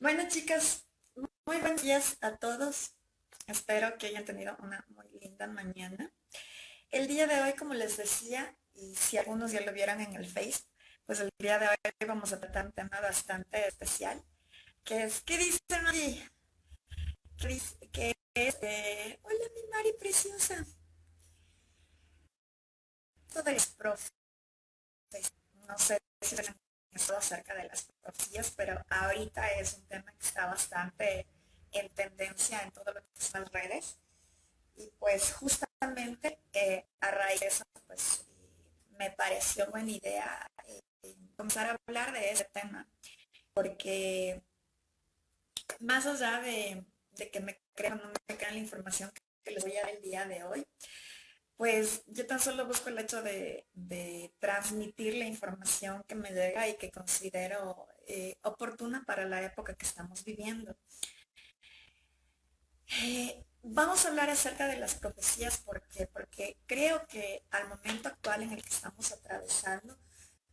Bueno, chicas, muy buenos días a todos. Espero que hayan tenido una muy linda mañana. El día de hoy, como les decía, y si algunos ya lo vieron en el Face, pues el día de hoy vamos a tratar un tema bastante especial, que es, ¿qué dicen allí? Que es, hola mi Mari preciosa, esto de los profes. No sé si les han pensado acerca de las profecías, pero ahorita es un tema que está bastante en tendencia en todo lo que son las redes. Y pues justamente a raíz de eso, pues me pareció buena idea comenzar a hablar de ese tema, porque más allá de que me crean o no me crean la información que les voy a dar el día de hoy, pues yo tan solo busco el hecho de transmitir la información que me llega y que considero oportuna para la época que estamos viviendo. Vamos a hablar acerca de las profecías porque creo que al momento actual en el que estamos atravesando,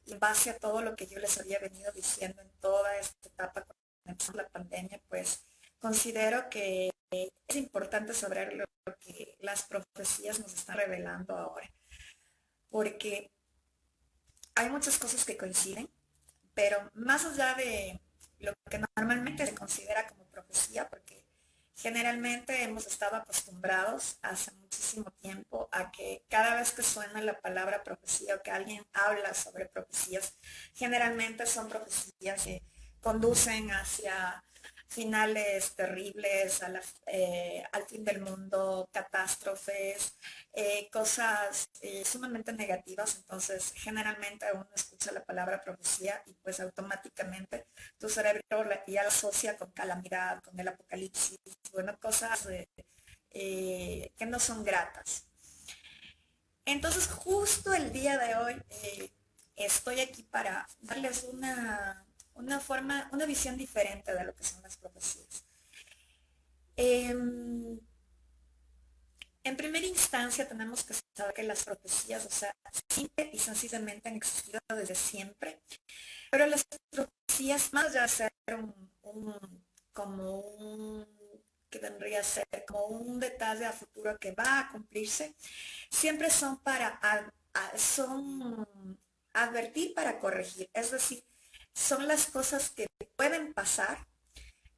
y en base a todo lo que yo les había venido diciendo en toda esta etapa cuando empezó la pandemia, pues considero que es importante saber lo que las profecías nos están revelando ahora, porque hay muchas cosas que coinciden, pero más allá de lo que normalmente se considera como profecía, porque generalmente hemos estado acostumbrados hace muchísimo tiempo a que cada vez que suena la palabra profecía o que alguien habla sobre profecías, generalmente son profecías que conducen hacia finales terribles, al fin del mundo, catástrofes, cosas sumamente negativas. Entonces, generalmente uno escucha la palabra profecía y pues automáticamente tu cerebro ya lo asocia con calamidad, con el apocalipsis, bueno, cosas que no son gratas. Entonces, justo el día de hoy estoy aquí para darles una forma, una visión diferente de lo que son las profecías. Eh, en primera instancia tenemos que saber que las profecías, o sea, simple y sencillamente han existido desde siempre, pero las profecías, más allá de ser como un, que vendría a ser como un detalle a futuro que va a cumplirse, siempre son son advertir para corregir, es decir, son las cosas que pueden pasar,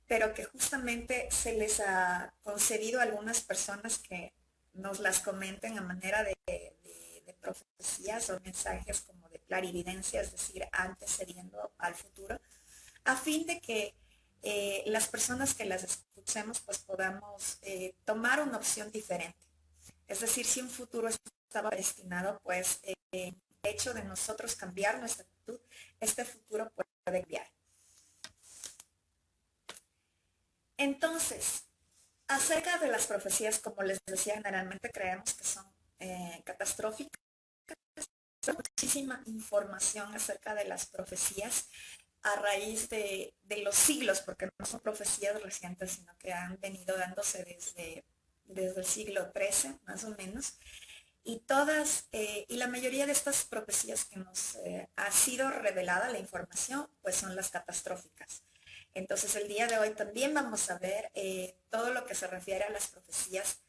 pero que justamente se les ha concedido a algunas personas que nos las comenten a manera de profecías o mensajes como de clarividencia, es decir, antecediendo al futuro, a fin de que las personas que las escuchemos pues podamos tomar una opción diferente. Es decir, si un futuro estaba destinado, pues el hecho de nosotros cambiar nuestra actitud, este futuro puede cambiar. Entonces, acerca de las profecías, como les decía, generalmente creemos que son catastróficas. Hay muchísima información acerca de las profecías a raíz de los siglos, porque no son profecías recientes, sino que han venido dándose desde el siglo XIII, más o menos. Y la mayoría de estas profecías que nos ha sido revelada la información, pues son las catastróficas. Entonces el día de hoy también vamos a ver todo lo que se refiere a las profecías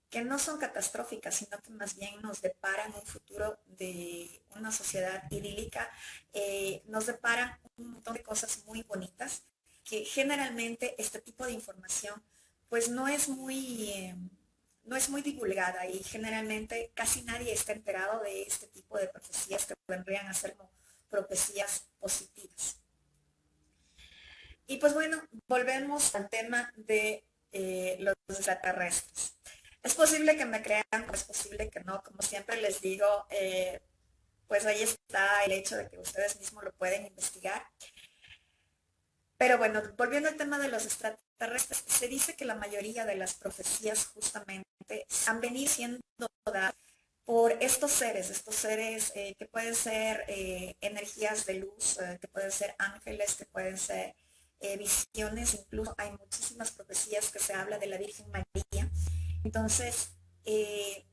que no son catastróficas, sino que más bien nos deparan un futuro de una sociedad idílica, nos deparan un montón de cosas muy bonitas, que generalmente este tipo de información pues no es muy divulgada y generalmente casi nadie está enterado de este tipo de profecías que vendrían a ser como profecías positivas. Y pues bueno, volvemos al tema de los extraterrestres. Es posible que me crean, es posible que no. Como siempre les digo, pues ahí está el hecho de que ustedes mismos lo pueden investigar. Pero bueno, volviendo al tema de los extraterrestres, se dice que la mayoría de las profecías justamente han venido siendo dadas por estos seres que pueden ser energías de luz, que pueden ser ángeles, que pueden ser visiones, incluso hay muchísimas profecías que se habla de la Virgen María. Entonces, eh,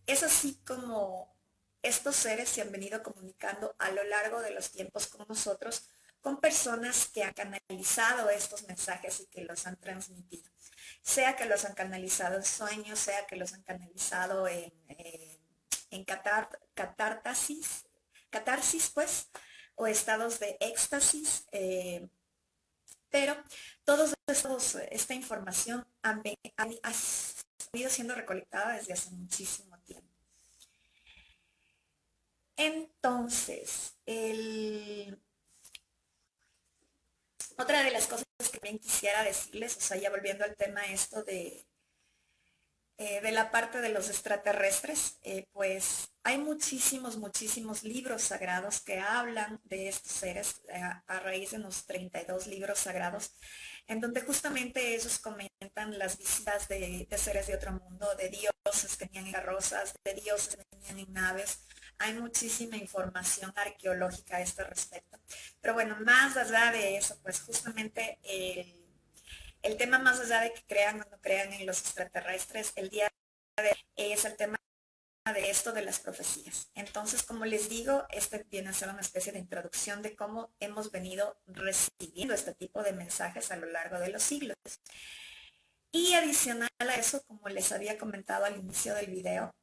es así como estos seres se han venido comunicando a lo largo de los tiempos con nosotros con personas que han canalizado estos mensajes y que los han transmitido. Sea que los han canalizado en sueños, sea que los han canalizado en catarsis, pues, o estados de éxtasis, pero esta información ha ido siendo recolectada desde hace muchísimo tiempo. Entonces, otra de las cosas que también quisiera decirles, o sea, ya volviendo al tema esto de la parte de los extraterrestres, pues hay muchísimos libros sagrados que hablan de estos seres a raíz de unos 32 libros sagrados, en donde justamente ellos comentan las visitas de seres de otro mundo, de dioses que venían en carrozas, de dioses que venían en naves. Hay muchísima información arqueológica a este respecto. Pero bueno, más allá de eso, pues justamente el tema más allá de que crean o no crean en los extraterrestres, el día de hoy es el tema de esto de las profecías. Entonces, como les digo, este viene a ser una especie de introducción de cómo hemos venido recibiendo este tipo de mensajes a lo largo de los siglos. Y adicional a eso, como les había comentado al inicio del video,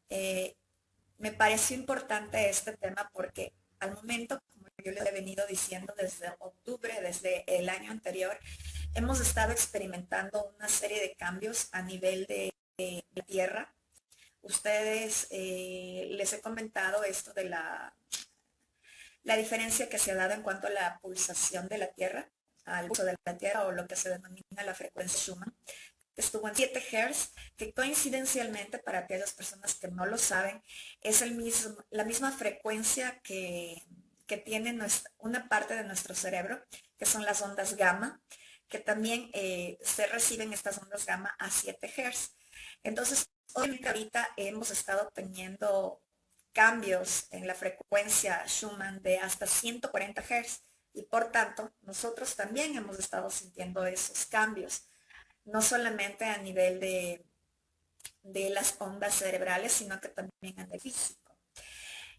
me pareció importante este tema porque al momento, como yo les he venido diciendo desde octubre, desde el año anterior, hemos estado experimentando una serie de cambios a nivel de la Tierra. Ustedes les he comentado esto de la diferencia que se ha dado en cuanto a la pulsación de la Tierra, al pulso de la Tierra o lo que se denomina la frecuencia Schumann, que estuvo en 7 Hz, que coincidencialmente, para aquellas personas que no lo saben, es la misma frecuencia que tiene una parte de nuestro cerebro, que son las ondas gamma, que también se reciben estas ondas gamma a 7 Hz. Entonces, obviamente ahorita hemos estado teniendo cambios en la frecuencia Schumann de hasta 140 Hz y por tanto nosotros también hemos estado sintiendo esos cambios, no solamente a nivel de las ondas cerebrales, sino que también a nivel físico.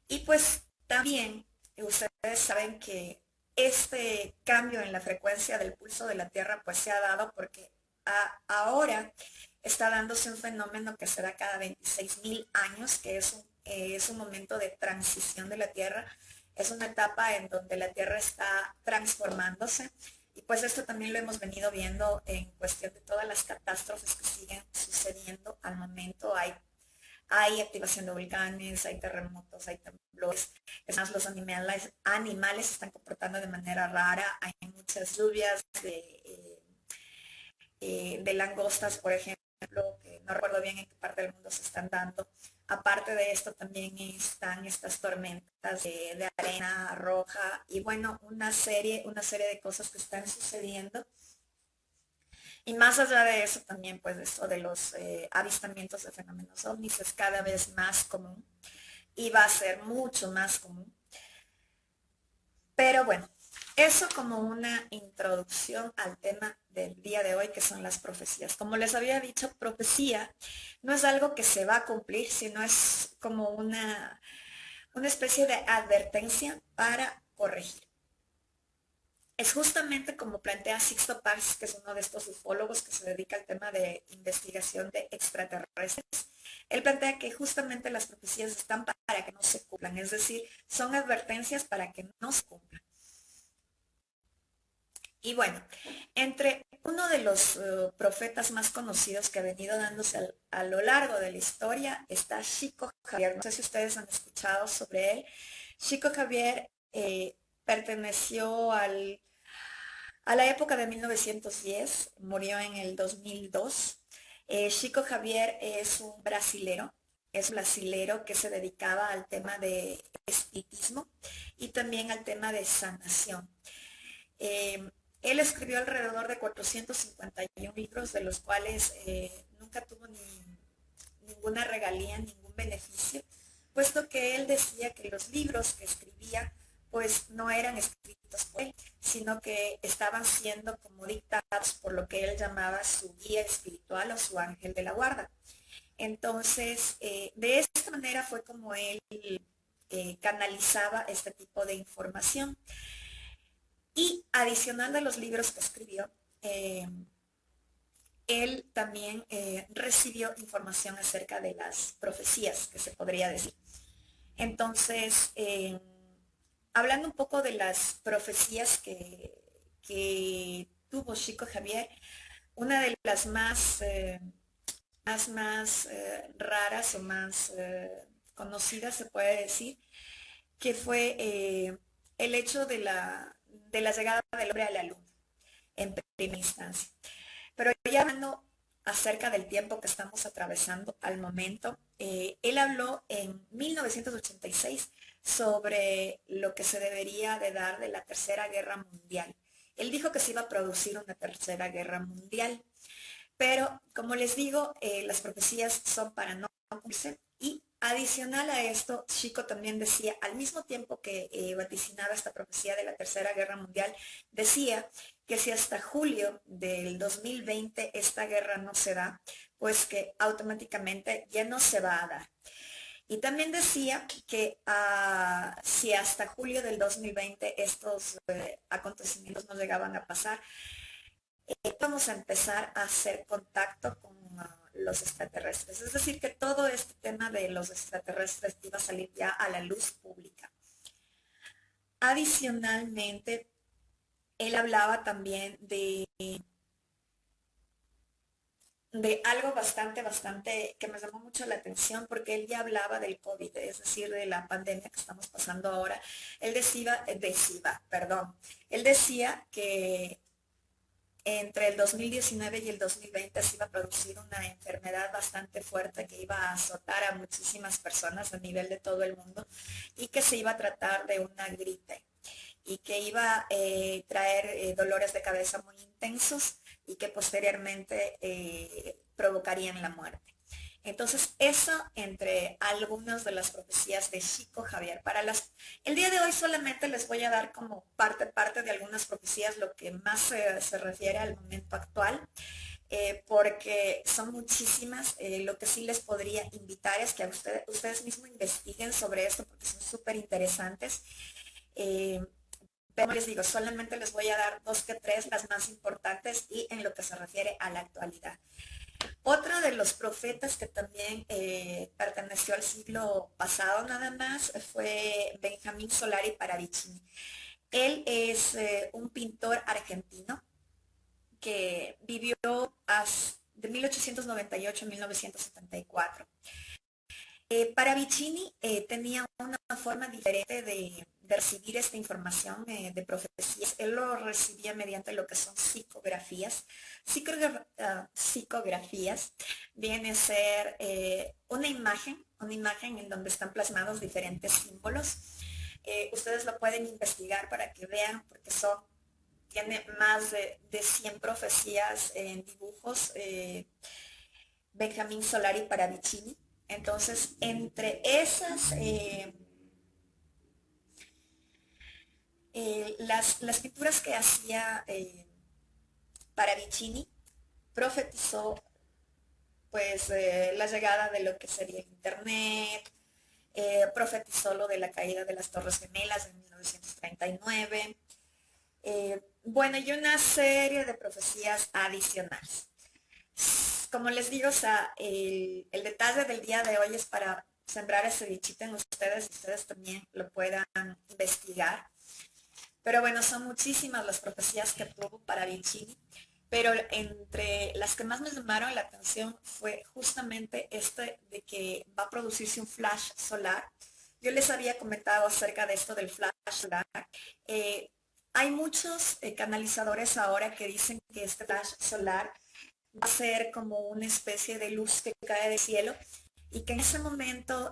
Y pues también ustedes saben que este cambio en la frecuencia del pulso de la Tierra pues se ha dado porque ahora está dándose un fenómeno que se da cada 26.000 años, que es un momento de transición de la Tierra, es una etapa en donde la Tierra está transformándose. Y pues esto también lo hemos venido viendo en cuestión de todas las catástrofes que siguen sucediendo al momento. Hay activación de volcanes, hay terremotos, hay temblores. Es más, los animales se están comportando de manera rara. Hay muchas lluvias de langostas, por ejemplo, que no recuerdo bien en qué parte del mundo se están dando. Aparte de esto también están estas tormentas de arena roja y bueno, una serie de cosas que están sucediendo. Y más allá de eso también, pues esto de los avistamientos de fenómenos ovnis es cada vez más común y va a ser mucho más común. Pero bueno, eso como una introducción al tema del día de hoy, que son las profecías. Como les había dicho, profecía no es algo que se va a cumplir, sino es como una especie de advertencia para corregir. Es justamente como plantea Sixto Paz, que es uno de estos ufólogos que se dedica al tema de investigación de extraterrestres. Él plantea que justamente las profecías están para que no se cumplan, es decir, son advertencias para que no se cumplan. Y bueno, entre uno de los profetas más conocidos que ha venido dándose a lo largo de la historia está Chico Xavier. No sé si ustedes han escuchado sobre él. Chico Xavier perteneció a la época de 1910, murió en el 2002. Chico Xavier es un brasilero que se dedicaba al tema de espiritismo y también al tema de sanación. Eh, Él escribió alrededor de 451 libros, de los cuales nunca tuvo ninguna regalía, ningún beneficio, puesto que él decía que los libros que escribía pues no eran escritos por él, sino que estaban siendo como dictados por lo que él llamaba su guía espiritual o su ángel de la guarda. Entonces, de esta manera fue como él canalizaba este tipo de información. Y adicional de los libros que escribió, él también recibió información acerca de las profecías, que se podría decir. Entonces, hablando un poco de las profecías que tuvo Chico Javier, una de las más raras o más conocidas, se puede decir, que fue el hecho de la llegada del hombre a la luna en primera instancia. Pero ya hablando acerca del tiempo que estamos atravesando al momento, él habló en 1986 sobre lo que se debería de dar de la Tercera Guerra Mundial. Él dijo que se iba a producir una Tercera Guerra Mundial, pero como les digo, las profecías son para no cumplirse. Y adicional a esto, Chico también decía, al mismo tiempo que vaticinaba esta profecía de la Tercera Guerra Mundial, decía que si hasta julio del 2020 esta guerra no se da, pues que automáticamente ya no se va a dar. Y también decía que si hasta julio del 2020 estos acontecimientos no llegaban a pasar, vamos a empezar a hacer contacto con los extraterrestres. Es decir, que todo este tema de los extraterrestres iba a salir ya a la luz pública. Adicionalmente, él hablaba también de algo bastante que me llamó mucho la atención porque él ya hablaba del COVID, es decir, de la pandemia que estamos pasando ahora. Él decía que entre el 2019 y el 2020 se iba a producir una enfermedad bastante fuerte que iba a azotar a muchísimas personas a nivel de todo el mundo y que se iba a tratar de una gripe y que iba a traer dolores de cabeza muy intensos y que posteriormente provocarían la muerte. Entonces, eso entre algunas de las profecías de Chico Javier. El día de hoy solamente les voy a dar como parte de algunas profecías, lo que más se refiere al momento actual, porque son muchísimas. Lo que sí les podría invitar es que ustedes mismos investiguen sobre esto, porque son súper interesantes. Eh, pero les digo, solamente les voy a dar dos que tres, las más importantes y en lo que se refiere a la actualidad. Otro de los profetas que también perteneció al siglo pasado nada más fue Benjamín Solari Paravicini. Él es un pintor argentino que vivió de 1898 a 1974. Paravicini tenía una forma diferente de recibir esta información de profecías. Él lo recibía mediante lo que son psicografías. Psicografías viene a ser una imagen en donde están plasmados diferentes símbolos. Ustedes lo pueden investigar para que vean, porque tiene más de 100 profecías en dibujos. Benjamín Solari Paravicini. Entonces, entre esas, las pinturas que hacía Paravicini, profetizó pues la llegada de lo que sería el Internet, profetizó lo de la caída de las Torres Gemelas en 1939, bueno, y una serie de profecías adicionales. Como les digo, o sea, el detalle del día de hoy es para sembrar ese bichito en ustedes y ustedes también lo puedan investigar. Pero bueno, son muchísimas las profecías que tuvo Paravicini, pero entre las que más me llamaron la atención fue justamente este de que va a producirse un flash solar. Yo les había comentado acerca de esto del flash solar. Eh, Hay muchos canalizadores ahora que dicen que este flash solar va a ser como una especie de luz que cae del cielo y que en ese momento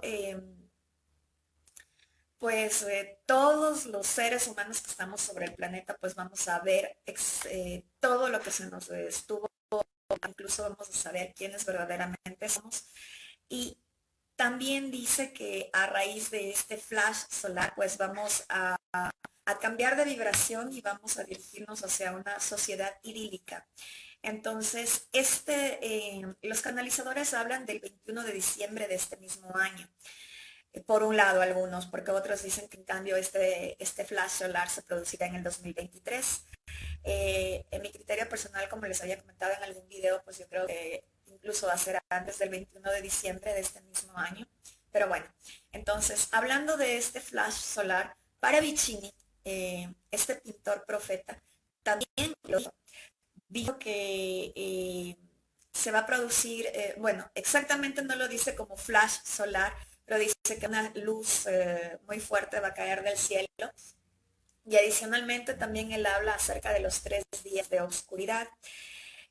pues todos los seres humanos que estamos sobre el planeta pues vamos a ver todo lo que se nos estuvo, incluso vamos a saber quiénes verdaderamente somos. Y también dice que a raíz de este flash solar pues vamos a cambiar de vibración y vamos a dirigirnos hacia una sociedad idílica. Entonces, los canalizadores hablan del 21 de diciembre de este mismo año. Por un lado algunos, porque otros dicen que en cambio este flash solar se producirá en el 2023. En mi criterio personal, como les había comentado en algún video, pues yo creo que incluso va a ser antes del 21 de diciembre de este mismo año. Pero bueno, entonces, hablando de este flash solar, Paravicini, este pintor profeta, también dijo que se va a producir, bueno, exactamente no lo dice como flash solar, pero dice que una luz muy fuerte va a caer del cielo. Y adicionalmente también él habla acerca de los 3 días de oscuridad.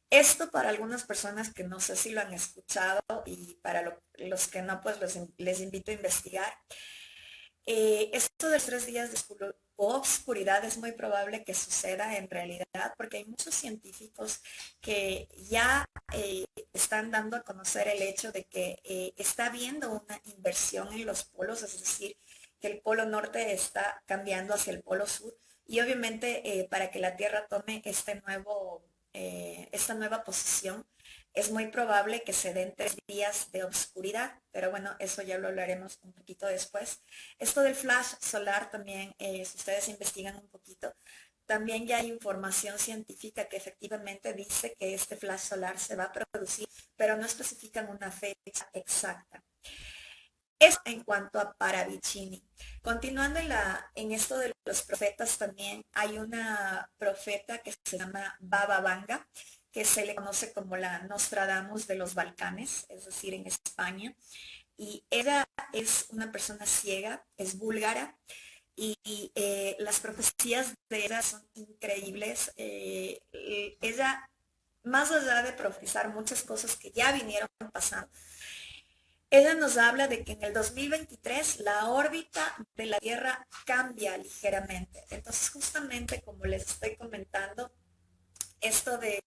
Esto para algunas personas que no sé si lo han escuchado y para los que no, pues les invito a investigar. Esto de los 3 días de oscuridad es muy probable que suceda en realidad porque hay muchos científicos que ya están dando a conocer el hecho de que está habiendo una inversión en los polos, es decir, que el polo norte está cambiando hacia el polo sur y obviamente para que la Tierra tome esta nueva posición, es muy probable que se den 3 días de oscuridad, pero bueno, eso ya lo hablaremos un poquito después. Esto del flash solar también, si ustedes investigan un poquito, también ya hay información científica que efectivamente dice que este flash solar se va a producir, pero no especifican una fecha exacta. Eso en cuanto a Paravicini. Continuando en esto de los profetas también, hay una profeta que se llama Baba Vanga, que se le conoce como la Nostradamus de los Balcanes, es decir, en España. Y ella es una persona ciega, es búlgara, y las profecías de ella son increíbles. Ella, más allá de profetizar muchas cosas que ya vinieron pasando, ella nos habla de que en el 2023 la órbita de la Tierra cambia ligeramente. Entonces, justamente como les estoy comentando, esto de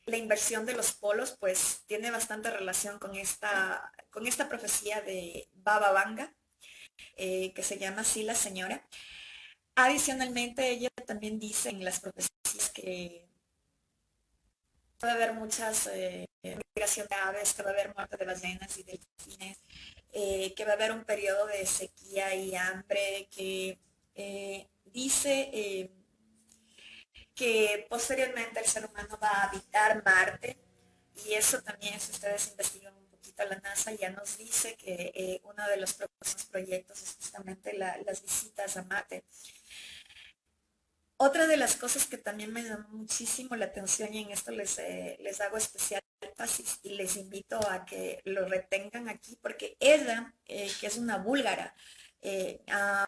la inversión de los polos, pues tiene bastante relación con esta profecía de Baba Vanga, que se llama así la señora. Adicionalmente, ella también dice en las profecías que va a haber muchas migración de aves, que va a haber muerte de ballenas y delfines, que va a haber un periodo de sequía y hambre, que dice que posteriormente el ser humano va a habitar Marte, y eso también, si ustedes investigan un poquito, la NASA ya nos dice que uno de los próximos proyectos es justamente las visitas a Marte. Otra de las cosas que también me llamó muchísimo la atención, y en esto les hago especial énfasis y les invito a que lo retengan aquí, porque ella, que es una búlgara,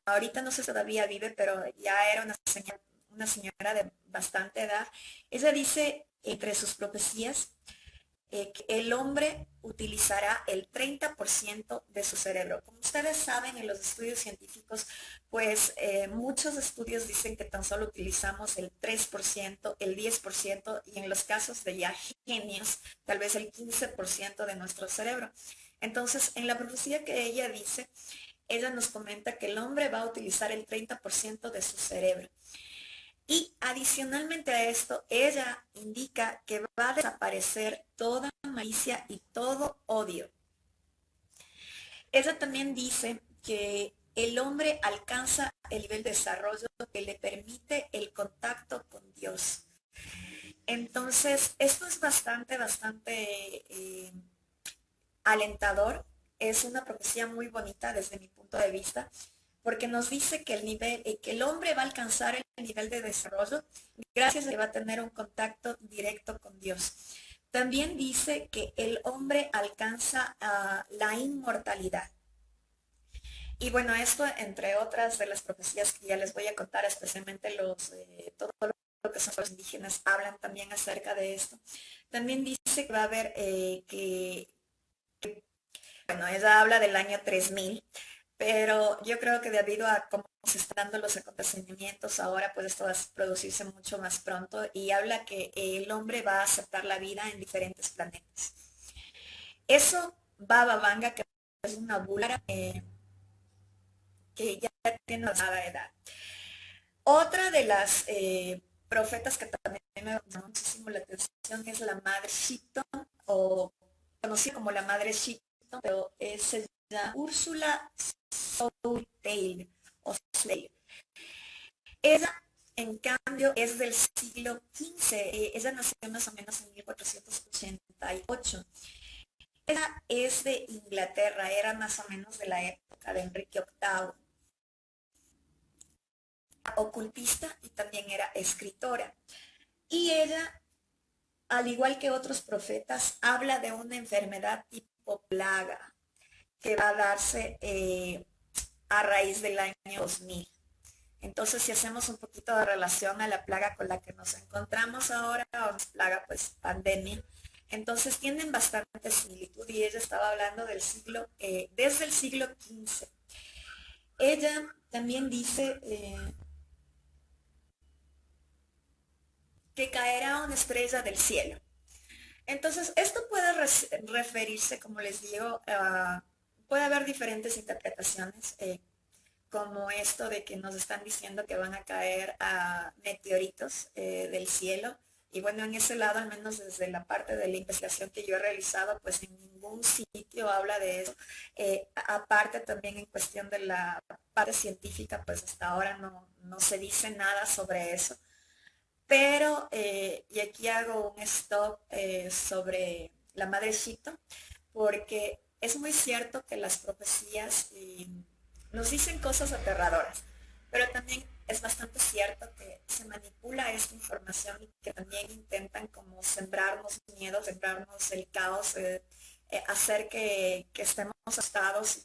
ahorita no sé si todavía vive, pero ya era una señora de bastante edad, ella dice entre sus profecías que el hombre utilizará el 30% de su cerebro. Como ustedes saben, en los estudios científicos, pues muchos estudios dicen que tan solo utilizamos el 3%, el 10%, y en los casos de ya genios, tal vez el 15% de nuestro cerebro. Entonces, en la profecía que ella dice, ella nos comenta que el hombre va a utilizar el 30% de su cerebro. Y adicionalmente a esto, ella indica que va a desaparecer toda malicia y todo odio. Ella también dice que el hombre alcanza el nivel de desarrollo que le permite el contacto con Dios. Entonces, esto es bastante alentador. Es una profecía muy bonita desde mi punto de vista, porque nos dice que que el hombre va a alcanzar el nivel de desarrollo gracias a que va a tener un contacto directo con Dios. También dice que el hombre alcanza la inmortalidad. Y bueno, esto entre otras de las profecías que ya les voy a contar, especialmente todo lo que son los indígenas hablan también acerca de esto. También dice que va a haber bueno, ella habla del año 3000, pero yo creo que debido a cómo se están dando los acontecimientos ahora, pues esto va a producirse mucho más pronto, y habla que el hombre va a aceptar la vida en diferentes planetas. Eso Baba Vanga, que es una búlgara que ya tiene una avanzada edad. Otra de las profetas que también me llamó muchísimo la atención es la madre Shipton, o conocida como la madre Shipton, pero se Úrsula Soutale, o Soutale. Ella, en cambio, es del siglo XV. Ella nació más o menos en 1488. Ella es de Inglaterra, era más o menos de la época de Enrique VIII. Ocultista y también era escritora. Y ella, al igual que otros profetas, habla de una enfermedad tipo plaga que va a darse a raíz del año 2000. Entonces, si hacemos un poquito de relación a la plaga con la que nos encontramos ahora, o plaga, pues pandemia, entonces tienen bastante similitud y ella estaba hablando del siglo, desde el siglo XV. Ella también dice que caerá una estrella del cielo. Entonces, esto puede referirse, como les digo, puede haber diferentes interpretaciones, como esto de que nos están diciendo que van a caer meteoritos del cielo. Y bueno, en ese lado, al menos desde la parte de la investigación que yo he realizado, pues en ningún sitio habla de eso. Aparte también en cuestión de la parte científica, pues hasta ahora no se dice nada sobre eso. Pero, y aquí hago un stop sobre la madre Shito, porque es muy cierto que las profecías nos dicen cosas aterradoras, pero también es bastante cierto que se manipula esta información y que también intentan como sembrarnos miedo, sembrarnos el caos, hacer que estemos asustados y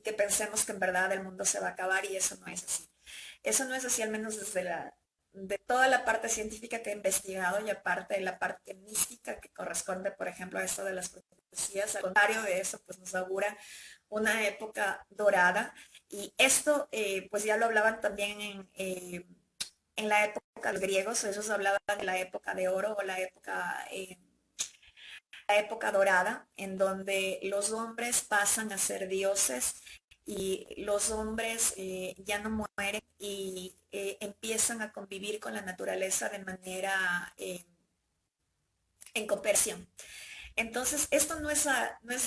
que pensemos que en verdad el mundo se va a acabar y eso no es así. Eso no es así, al menos de toda la parte científica que he investigado y aparte de la parte mística que corresponde, por ejemplo, a esto de las profecías. Al contrario de eso, pues nos augura una época dorada. Y esto, pues ya lo hablaban también en la época de los griegos, ellos hablaban de la época de oro o la época dorada, en donde los hombres pasan a ser dioses y los hombres ya no mueren y empiezan a convivir con la naturaleza de manera en cooperación. Entonces, esto no es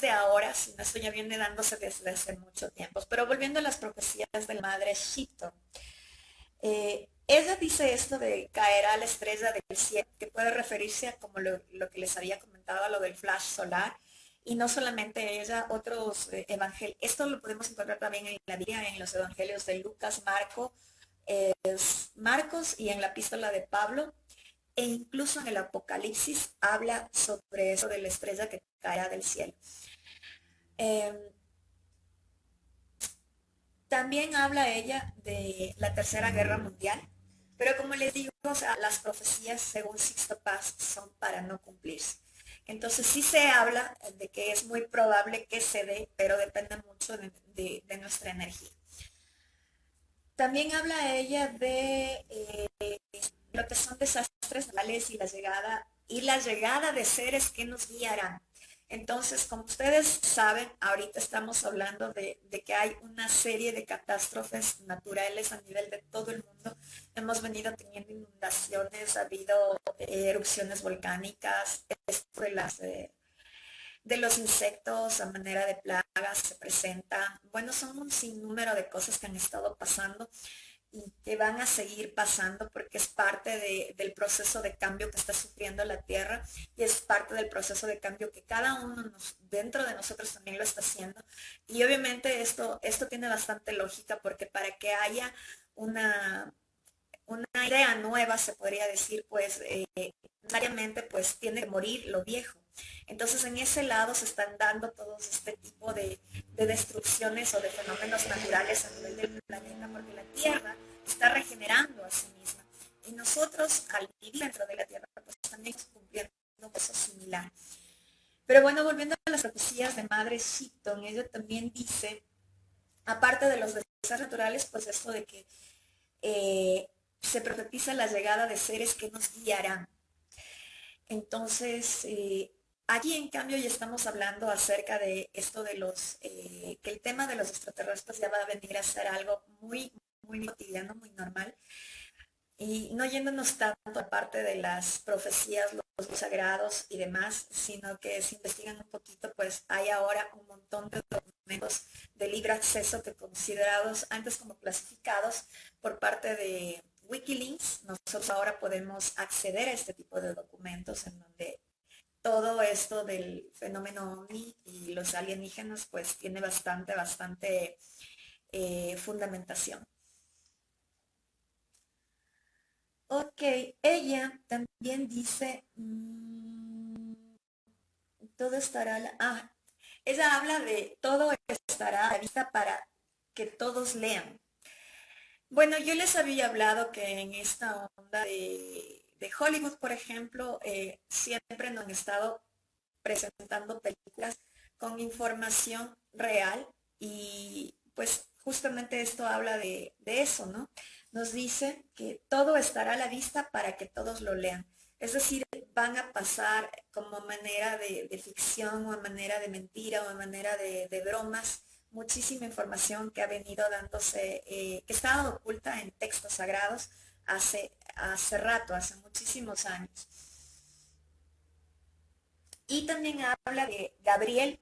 de ahora, sino esto ya viene dándose desde hace mucho tiempo. Pero volviendo a las profecías de la madre Shito, ella dice esto de caerá la estrella del cielo, que puede referirse a como lo que les había comentado, a lo del flash solar, y no solamente ella, otros evangelios. Esto lo podemos encontrar también en la Biblia, en los evangelios de Lucas, Marcos y en la epístola de Pablo, e incluso en el Apocalipsis habla sobre eso de la estrella que caerá del cielo. Eh, También habla ella de la Tercera Guerra Mundial, pero como les digo, o sea, las profecías según Sixto Paz son para no cumplirse. Entonces sí se habla de que es muy probable que se dé, pero depende mucho de nuestra energía. También habla ella de lo que son desastres naturales y la llegada de seres que nos guiarán. Entonces, como ustedes saben, ahorita estamos hablando de que hay una serie de catástrofes naturales a nivel de todo el mundo. Hemos venido teniendo inundaciones, ha habido erupciones volcánicas, esto de los insectos a manera de plagas se presentan. Bueno, son un sinnúmero de cosas que han estado pasando y que van a seguir pasando porque es parte del proceso de cambio que está sufriendo la Tierra y es parte del proceso de cambio que cada uno dentro de nosotros también lo está haciendo. Y obviamente esto tiene bastante lógica porque para que haya una, una idea nueva, se podría decir, pues necesariamente pues tiene que morir lo viejo. Entonces en ese lado se están dando todos este tipo de destrucciones o de fenómenos naturales a nivel del planeta porque la Tierra está regenerando a sí misma. Y nosotros al vivir dentro de la Tierra pues también estamos cumpliendo cosas similares. Pero bueno, volviendo a las profecías de Madre Shipton, ella también dice, aparte de los desastres naturales, pues esto de que se profetiza la llegada de seres que nos guiarán. Entonces, aquí en cambio ya estamos hablando acerca de esto de que el tema de los extraterrestres ya va a venir a ser algo muy cotidiano, muy normal, y no yéndonos tanto aparte de las profecías, sagrados y demás, sino que si investigan un poquito, pues hay ahora un montón de documentos de libre acceso que considerados antes como clasificados por parte de Wikileaks. Nosotros ahora podemos acceder a este tipo de documentos en donde todo esto del fenómeno OVNI y los alienígenas pues tiene bastante fundamentación. Ok, ella también dice, todo estará, ella habla de todo estará a la vista para que todos lean. Bueno, yo les había hablado que en esta onda de Hollywood, por ejemplo, siempre nos han estado presentando películas con información real y pues justamente esto habla de eso, ¿no? Nos dice que todo estará a la vista para que todos lo lean. Es decir, van a pasar como manera de ficción o a manera de mentira o a manera de bromas muchísima información que ha venido dándose, que estaba oculta en textos sagrados hace rato, hace muchísimos años. Y también habla de Gabriel,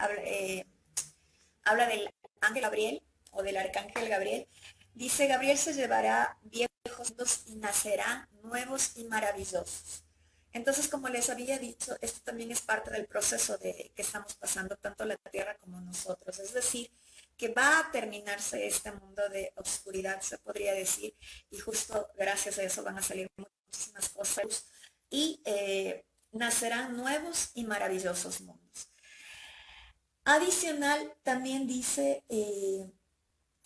habla del ángel Gabriel o del arcángel Gabriel. Dice, Gabriel se llevará viejos mundos y nacerán nuevos y maravillosos. Entonces, como les había dicho, esto también es parte del proceso de que estamos pasando tanto la Tierra como nosotros. Es decir, que va a terminarse este mundo de oscuridad, se podría decir, y justo gracias a eso van a salir muchísimas cosas y nacerán nuevos y maravillosos mundos. Adicional, también dice,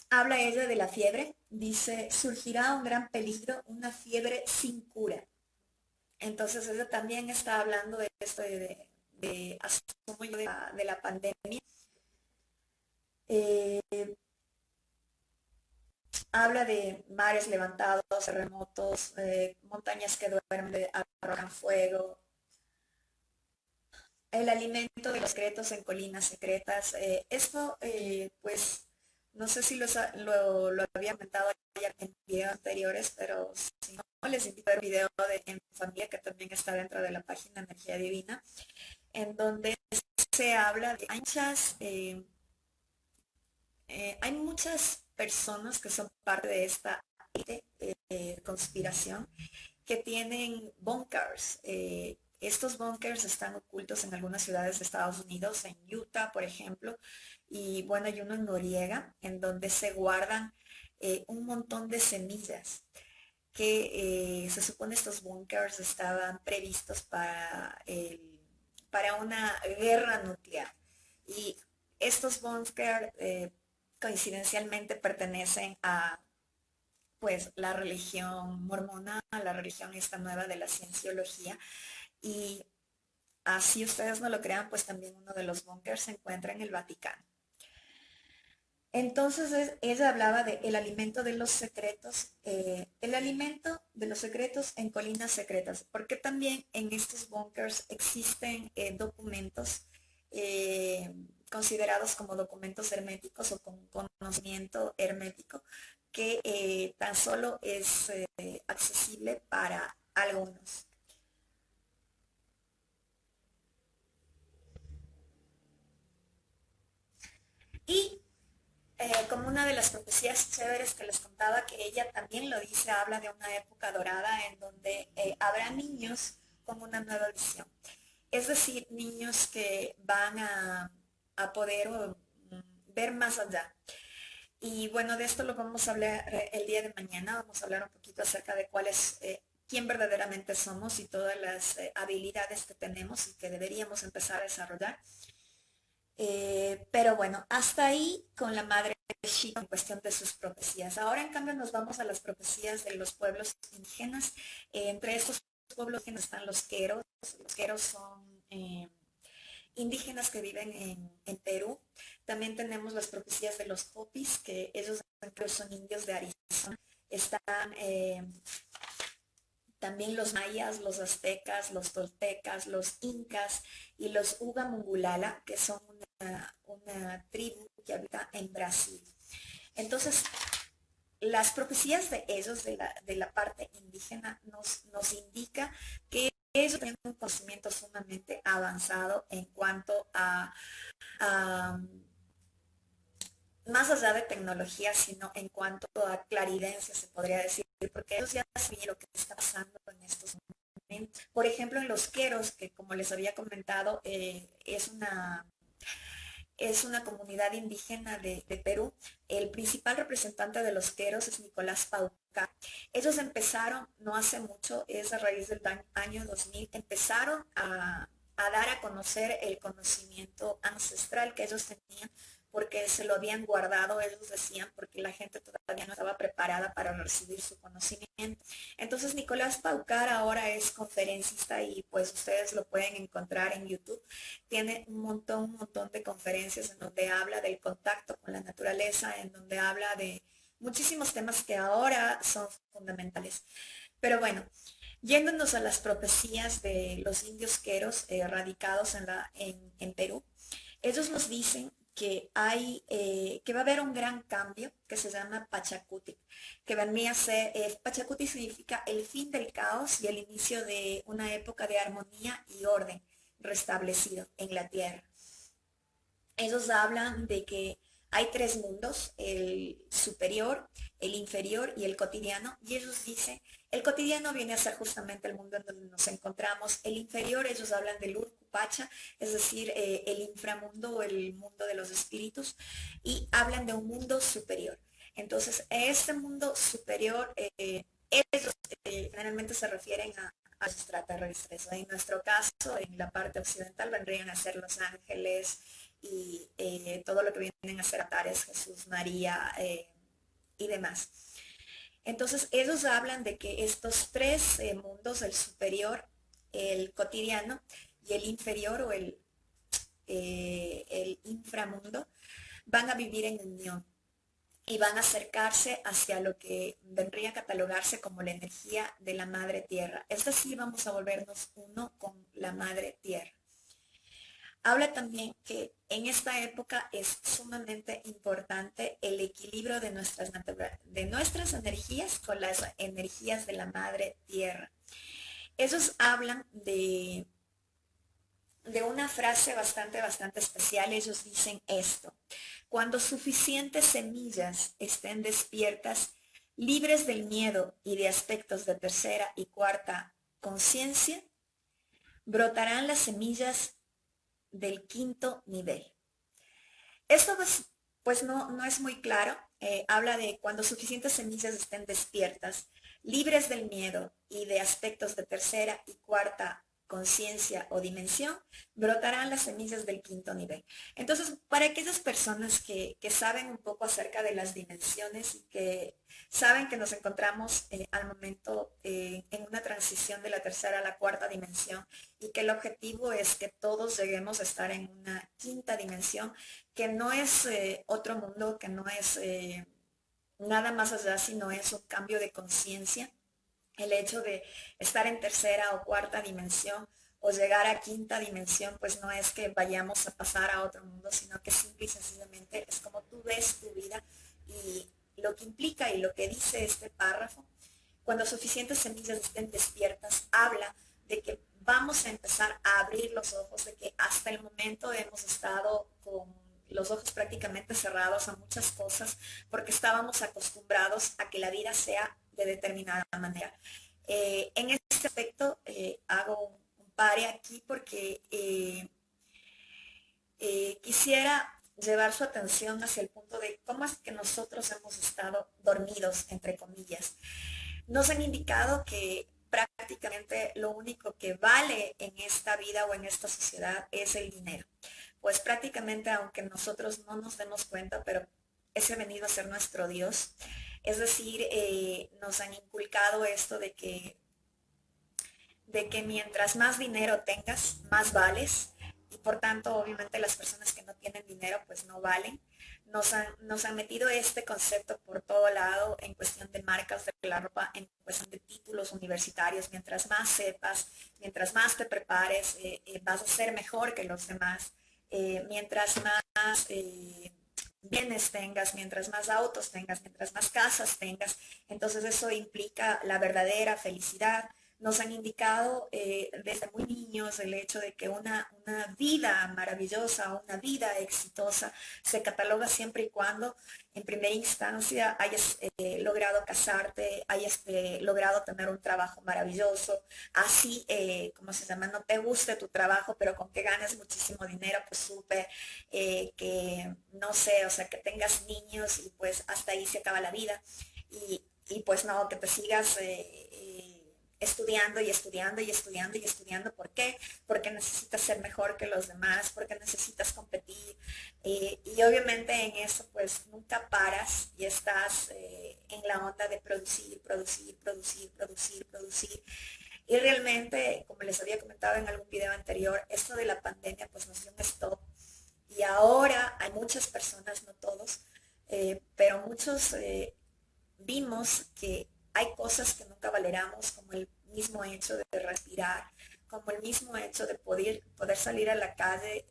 habla ella de la fiebre, dice, surgirá un gran peligro, una fiebre sin cura. Entonces ella también está hablando de esto asumo yo, de la pandemia. Eh, habla de mares levantados, terremotos, montañas que duermen, arrojan fuego, el alimento de los secretos en colinas secretas. Esto, pues, no sé si lo había comentado ya en videos anteriores, pero si no, les invito a ver un video en mi familia que también está dentro de la página Energía Divina, en donde se habla de hay muchas personas que son parte de esta conspiración que tienen bunkers. Estos bunkers están ocultos en algunas ciudades de Estados Unidos, en Utah, por ejemplo, y bueno, hay uno en Noriega, en donde se guardan un montón de semillas que se supone estos bunkers estaban previstos para una guerra nuclear. Y estos bunkers coincidencialmente pertenecen a pues la religión mormona, la religión esta nueva de la cienciología. Y así ustedes no lo crean, pues también uno de los búnkers se encuentra en el Vaticano. Entonces ella hablaba de el alimento de los secretos, el alimento de los secretos en colinas secretas, porque también en estos búnkers existen documentos considerados como documentos herméticos o con conocimiento hermético que tan solo es accesible para algunos. Y como una de las profecías chéveres que les contaba, que ella también lo dice, habla de una época dorada en donde habrá niños con una nueva visión. Es decir, niños que van a poder ver más allá. Y bueno, de esto lo vamos a hablar el día de mañana. Vamos a hablar un poquito acerca de cuál es, quién verdaderamente somos y todas las habilidades que tenemos y que deberíamos empezar a desarrollar. Pero bueno, hasta ahí con la madre Shika en cuestión de sus profecías. Ahora en cambio nos vamos a las profecías de los pueblos indígenas. Entre estos pueblos indígenas están los queros. Los queros son indígenas que viven en Perú. También tenemos las profecías de los Hopis, que ellos son indios de Arizona. Están también los mayas, los aztecas, los toltecas, los incas y los Uga Mungulala, que son una tribu que habita en Brasil. Entonces, las profecías de ellos, de la parte indígena, nos indica que ellos tienen un conocimiento avanzado en cuanto a más allá de tecnología, sino en cuanto a claridencia, se podría decir, porque ellos ya saben lo que está pasando en estos momentos. Por ejemplo, en los queros, que como les había comentado, es una comunidad indígena de Perú. El principal representante de los queros es Nicolás Paucar. Ellos empezaron, no hace mucho, es a raíz del año 2000, empezaron a dar a conocer el conocimiento ancestral que ellos tenían porque se lo habían guardado, ellos decían, porque la gente todavía no estaba preparada para recibir su conocimiento. Entonces Nicolás Paucar ahora es conferencista y pues ustedes lo pueden encontrar en YouTube. Tiene un montón de conferencias en donde habla del contacto con la naturaleza, en donde habla de muchísimos temas que ahora son fundamentales. Pero bueno, yéndonos a las profecías de los indios queros radicados en Perú, ellos nos dicen que va a haber un gran cambio que se llama Pachacutic, que venía a ser, Pachacutic significa el fin del caos y el inicio de una época de armonía y orden restablecido en la tierra. Ellos hablan de que hay tres mundos, el superior, el inferior y el cotidiano, y ellos dicen, el cotidiano viene a ser justamente el mundo en donde nos encontramos, el inferior, ellos hablan del Urcupacha, es decir, el inframundo o el mundo de los espíritus, y hablan de un mundo superior. Entonces, este mundo superior, ellos generalmente se refieren a los extraterrestres. En nuestro caso, en la parte occidental, vendrían a ser los ángeles, y todo lo que vienen a ser Atares, Jesús, María y demás. Entonces, ellos hablan de que estos tres mundos, el superior, el cotidiano y el inferior o el inframundo, van a vivir en unión y van a acercarse hacia lo que vendría a catalogarse como la energía de la madre tierra. Es decir, vamos a volvernos uno con la madre tierra. Habla también que en esta época es sumamente importante el equilibrio de nuestras energías con las energías de la madre tierra. Ellos hablan de una frase bastante especial. Ellos dicen esto: cuando suficientes semillas estén despiertas, libres del miedo y de aspectos de tercera y cuarta conciencia, brotarán las semillas del quinto nivel. Esto pues no es muy claro. Habla de cuando suficientes semillas estén despiertas, libres del miedo y de aspectos de tercera y cuarta conciencia o dimensión, brotarán las semillas del quinto nivel. Entonces, para aquellas personas que saben un poco acerca de las dimensiones y que saben que nos encontramos al momento en una transición de la tercera a la cuarta dimensión y que el objetivo es que todos lleguemos a estar en una quinta dimensión, que no es otro mundo, que no es nada más allá, sino es un cambio de conciencia. El hecho de estar en tercera o cuarta dimensión o llegar a quinta dimensión, pues no es que vayamos a pasar a otro mundo, sino que simple y sencillamente es como tú ves tu vida y lo que implica y lo que dice este párrafo. Cuando suficientes semillas estén despiertas, habla de que vamos a empezar a abrir los ojos, de que hasta el momento hemos estado con los ojos prácticamente cerrados a muchas cosas porque estábamos acostumbrados a que la vida sea de determinada manera. En este aspecto hago un pare aquí porque quisiera llevar su atención hacia el punto de cómo es que nosotros hemos estado dormidos, entre comillas. Nos han indicado que prácticamente lo único que vale en esta vida o en esta sociedad es el dinero. Pues prácticamente, aunque nosotros no nos demos cuenta, pero ese ha venido a ser nuestro Dios. Es decir, nos han inculcado esto de que mientras más dinero tengas, más vales. Y por tanto, obviamente las personas que no tienen dinero, pues no valen. Nos han metido este concepto por todo lado en cuestión de marcas de la ropa, en cuestión de títulos universitarios. Mientras más sepas, mientras más te prepares, vas a ser mejor que los demás. Mientras más bienes tengas, mientras más autos tengas, mientras más casas tengas, entonces eso implica la verdadera felicidad, nos han indicado desde muy niños el hecho de que una vida maravillosa, una vida exitosa se cataloga siempre y cuando en primera instancia hayas logrado casarte, hayas logrado tener un trabajo maravilloso, así como se llama, no te guste tu trabajo, pero con que ganes muchísimo dinero, pues súper, que no sé, o sea, que tengas niños y pues hasta ahí se acaba la vida. Y pues no, que te sigas estudiando y estudiando y estudiando y estudiando. ¿Por qué? Porque necesitas ser mejor que los demás, porque necesitas competir. Y obviamente en eso pues nunca paras y estás en la onda de producir, producir, producir, producir, producir. Y realmente, como les había comentado en algún video anterior, esto de la pandemia pues nos dio un stop. Y ahora hay muchas personas, no todos, pero muchos vimos que hay cosas que nunca valeramos, como el mismo hecho de respirar, como el mismo hecho de poder salir a la calle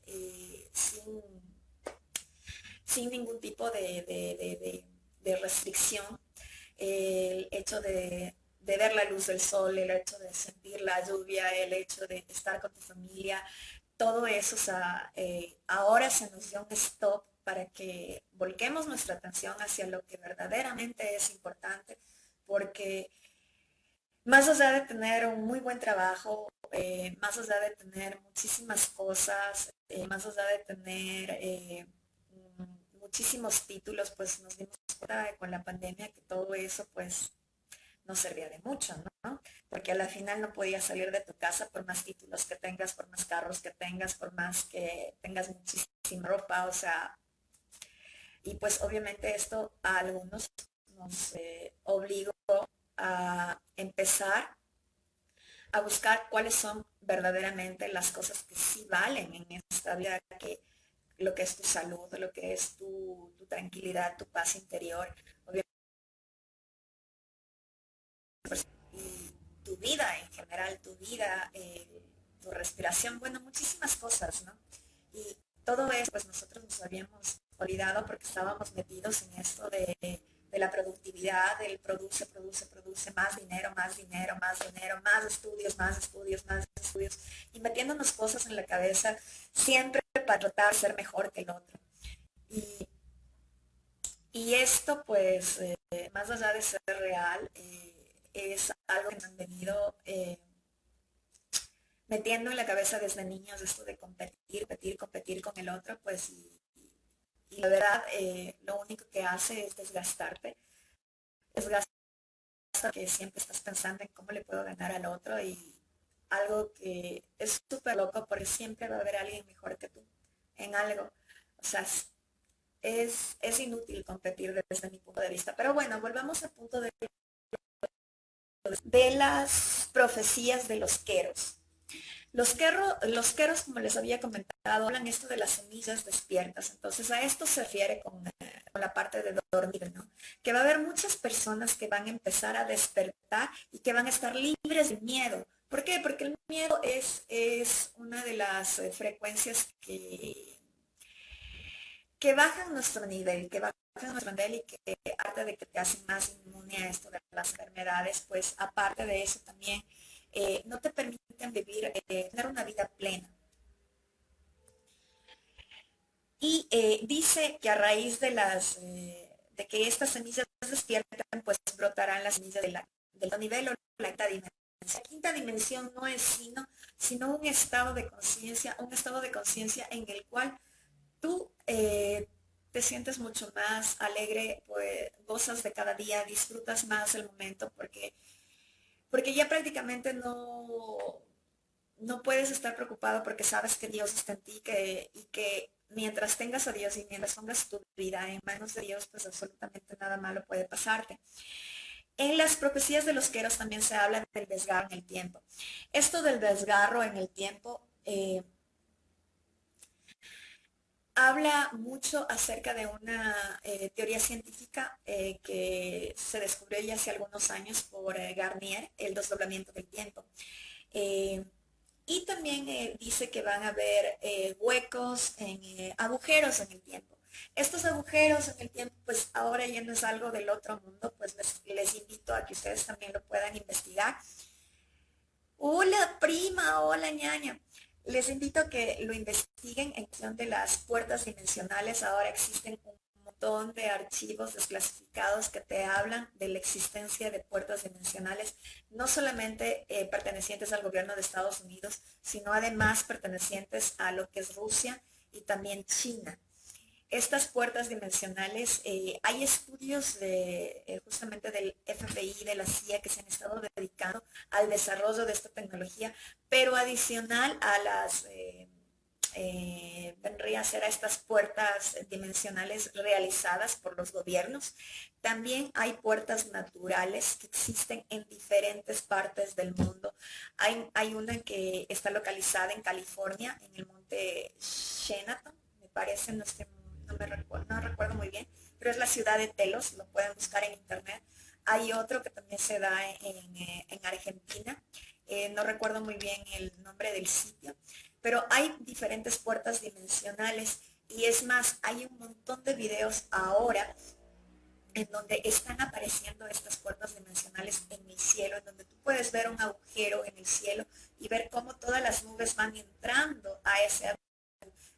sin ningún tipo de restricción, el hecho de ver la luz del sol, el hecho de sentir la lluvia, el hecho de estar con tu familia, todo eso, o sea, ahora se nos dio un stop para que volquemos nuestra atención hacia lo que verdaderamente es importante, porque más allá de tener un muy buen trabajo, más allá de tener muchísimas cosas, más allá de tener muchísimos títulos, pues nos dimos cuenta con la pandemia que todo eso pues no servía de mucho, ¿no? Porque a la final no podías salir de tu casa por más títulos que tengas, por más carros que tengas, por más que tengas muchísima ropa, o sea, y pues obviamente esto a algunos nos obligó a empezar a buscar cuáles son verdaderamente las cosas que sí valen en esta vida, que lo que es tu salud, lo que es tu tranquilidad, tu paz interior, obviamente, y tu vida en general, tu vida, tu respiración, bueno, muchísimas cosas, ¿no? Y todo eso, pues nosotros nos habíamos olvidado porque estábamos metidos en esto de la productividad, del produce, produce, produce, más dinero, más dinero, más dinero, más estudios, más estudios, más estudios, y metiéndonos cosas en la cabeza siempre para tratar de ser mejor que el otro. Y, y esto, pues, más allá de ser real, es algo que me han venido metiendo en la cabeza desde niños, esto de competir, competir, competir con el otro, pues, y la verdad, lo único que hace es desgastarte, desgastarte que siempre estás pensando en cómo le puedo ganar al otro y algo que es súper loco porque siempre va a haber alguien mejor que tú en algo. O sea, es inútil competir desde mi punto de vista. Pero bueno, volvamos al punto de las profecías de los queros. Los queros, como les había comentado, hablan esto de las semillas despiertas. Entonces, a esto se refiere con la parte de dormir, ¿no? Que va a haber muchas personas que van a empezar a despertar y que van a estar libres de miedo. ¿Por qué? Porque el miedo es una de las frecuencias que bajan nuestro nivel, que bajan nuestro nivel y que aparte de que te hacen más inmune a esto de las enfermedades, pues aparte de eso también no te permiten vivir, tener una vida plena. Y dice que a raíz de que estas semillas despiertan, pues brotarán las semillas del nivel o la quinta dimensión. La quinta dimensión no es sino un estado de conciencia en el cual tú te sientes mucho más alegre, pues gozas de cada día, disfrutas más el momento porque ya prácticamente no puedes estar preocupado porque sabes que Dios está en ti y que mientras tengas a Dios y mientras pongas tu vida en manos de Dios, pues absolutamente nada malo puede pasarte. En las profecías de los queros también se habla del desgarro en el tiempo. Esto del desgarro en el tiempo habla mucho acerca de una teoría científica que se descubrió ya hace algunos años por Garnier, el desdoblamiento del tiempo. Eh, y también dice que van a haber huecos, agujeros en el tiempo. Estos agujeros en el tiempo, pues ahora ya no es algo del otro mundo, pues les invito a que ustedes también lo puedan investigar. Hola prima, hola ñaña. Les invito a que lo investiguen en cuestión de las puertas dimensionales. Ahora existen un montón de archivos desclasificados que te hablan de la existencia de puertas dimensionales, no solamente pertenecientes al gobierno de Estados Unidos, sino además pertenecientes a lo que es Rusia y también China. Estas puertas dimensionales, hay estudios justamente del FBI, de la CIA, que se han estado dedicando al desarrollo de esta tecnología, pero adicional a vendría a ser a estas puertas dimensionales realizadas por los gobiernos. También hay puertas naturales que existen en diferentes partes del mundo. Hay una que está localizada en California, en el monte Shenaton, me parece, no recuerdo muy bien, pero es la ciudad de Telos, lo pueden buscar en internet. Hay otro que también se da en Argentina, no recuerdo muy bien el nombre del sitio, pero hay diferentes puertas dimensionales y es más, hay un montón de videos ahora en donde están apareciendo estas puertas dimensionales en el cielo, en donde tú puedes ver un agujero en el cielo y ver cómo todas las nubes van entrando a ese agujero.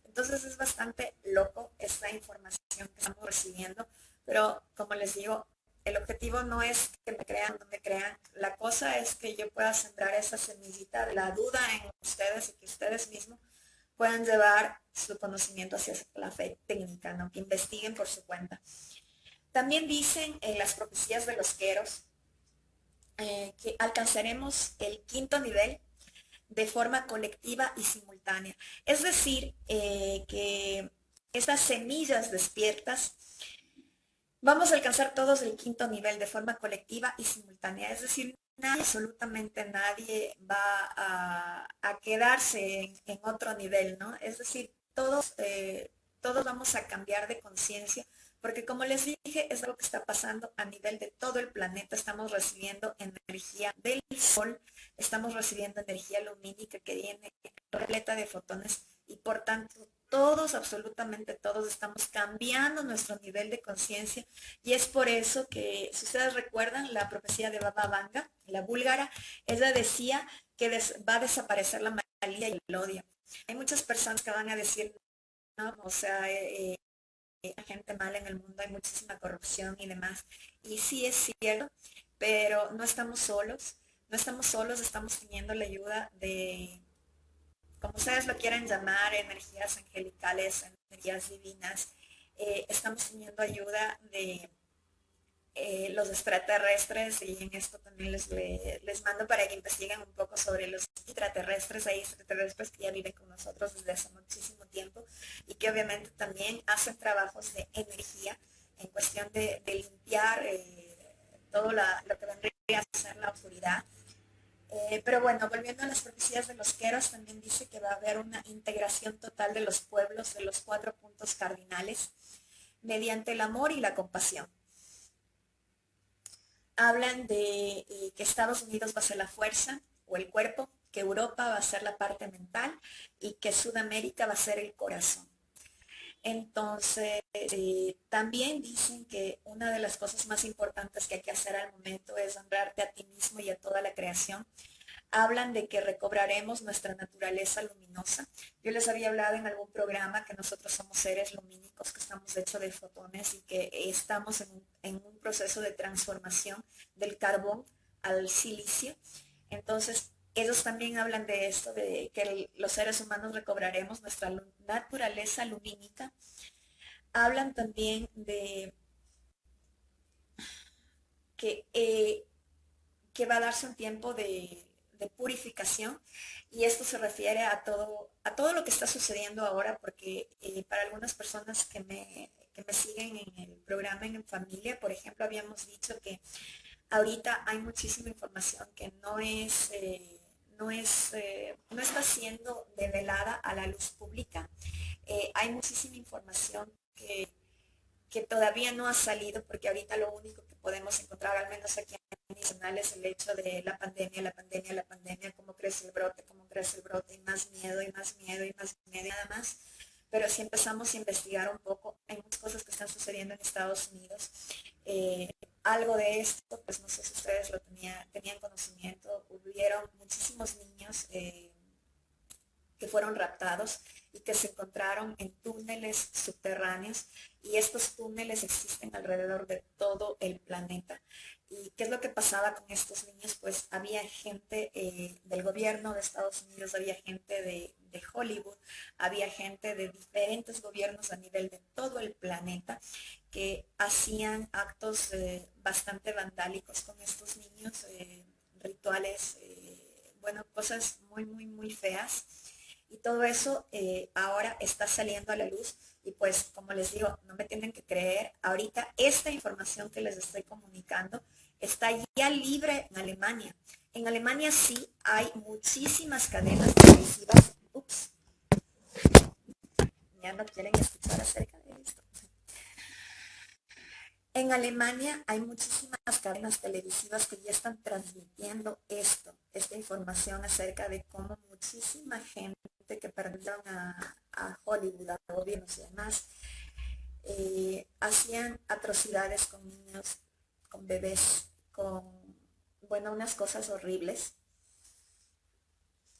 Entonces es bastante loco esta información que estamos recibiendo, pero como les digo, el objetivo no es que me crean o no me crean, la cosa es que yo pueda sembrar esa semillita de la duda en ustedes y que ustedes mismos puedan llevar su conocimiento hacia la fe técnica, ¿no? Que investiguen por su cuenta. También dicen en las profecías de los queros que alcanzaremos el quinto nivel de forma colectiva y simultánea. Es decir, que estas semillas despiertas vamos a alcanzar todos el quinto nivel de forma colectiva y simultánea. Es decir, nadie, absolutamente nadie va a quedarse en otro nivel, ¿no? Es decir, todos vamos a cambiar de conciencia, porque como les dije, es algo que está pasando a nivel de todo el planeta. Estamos recibiendo energía del sol, estamos recibiendo energía lumínica que viene repleta de fotones y por tanto todos, absolutamente todos, estamos cambiando nuestro nivel de conciencia y es por eso que, si ustedes recuerdan, la profecía de Baba Vanga, la búlgara, ella decía que va a desaparecer la malicia y el odio. Hay muchas personas que van a decir, no, o sea, hay gente mala en el mundo, hay muchísima corrupción y demás. Y sí es cierto, pero no estamos solos, no estamos solos, estamos teniendo la ayuda de, como ustedes lo quieran llamar, energías angelicales, energías divinas. Estamos teniendo ayuda de los extraterrestres y en esto también les mando para que investiguen un poco sobre los extraterrestres. Hay extraterrestres que ya viven con nosotros desde hace muchísimo tiempo y que obviamente también hacen trabajos de energía en cuestión de limpiar todo lo que vendría a ser la oscuridad. Pero bueno, volviendo a las profecías de los Queros, también dice que va a haber una integración total de los pueblos de los cuatro puntos cardinales mediante el amor y la compasión. Hablan de que Estados Unidos va a ser la fuerza o el cuerpo, que Europa va a ser la parte mental y que Sudamérica va a ser el corazón. Entonces, también dicen que una de las cosas más importantes que hay que hacer al momento es honrarte a ti mismo y a toda la creación. Hablan de que recobraremos nuestra naturaleza luminosa. Yo les había hablado en algún programa que nosotros somos seres lumínicos, que estamos hechos de fotones y que estamos en un proceso de transformación del carbón al silicio. Entonces, ellos también hablan de esto, de que los seres humanos recobraremos nuestra naturaleza lumínica. Hablan también de que que va a darse un tiempo de purificación y esto se refiere a todo lo que está sucediendo ahora porque para algunas personas que me siguen en el programa en familia, por ejemplo, habíamos dicho que ahorita hay muchísima información que no está siendo develada a la luz pública. Hay muchísima información que todavía no ha salido, porque ahorita lo único que podemos encontrar, al menos aquí en Nacional, es el hecho de la pandemia, la pandemia, la pandemia, cómo crece el brote, y más miedo, y más miedo, y más miedo, y nada más. Pero si empezamos a investigar un poco, hay muchas cosas que están sucediendo en Estados Unidos. algo de esto, pues no sé si ustedes tenían conocimiento, hubieron muchísimos niños que fueron raptados y que se encontraron en túneles subterráneos y estos túneles existen alrededor de todo el planeta. ¿Y qué es lo que pasaba con estos niños? Pues había gente del gobierno de Estados Unidos, había gente de Hollywood, había gente de diferentes gobiernos a nivel de todo el planeta que hacían actos bastante vandálicos con estos niños, rituales, bueno, cosas muy, muy, muy feas. Y todo eso ahora está saliendo a la luz y pues como les digo, no me tienen que creer, ahorita esta información que les estoy comunicando está ya libre en Alemania. En Alemania sí hay muchísimas cadenas televisivas. Ups, ya no quieren escuchar acerca de esto. En Alemania hay muchísimas cadenas televisivas que ya están transmitiendo esta información acerca de cómo muchísima gente que perdieron a Hollywood, a gobiernos y demás, hacían atrocidades con niños, con bebés, con, bueno, unas cosas horribles.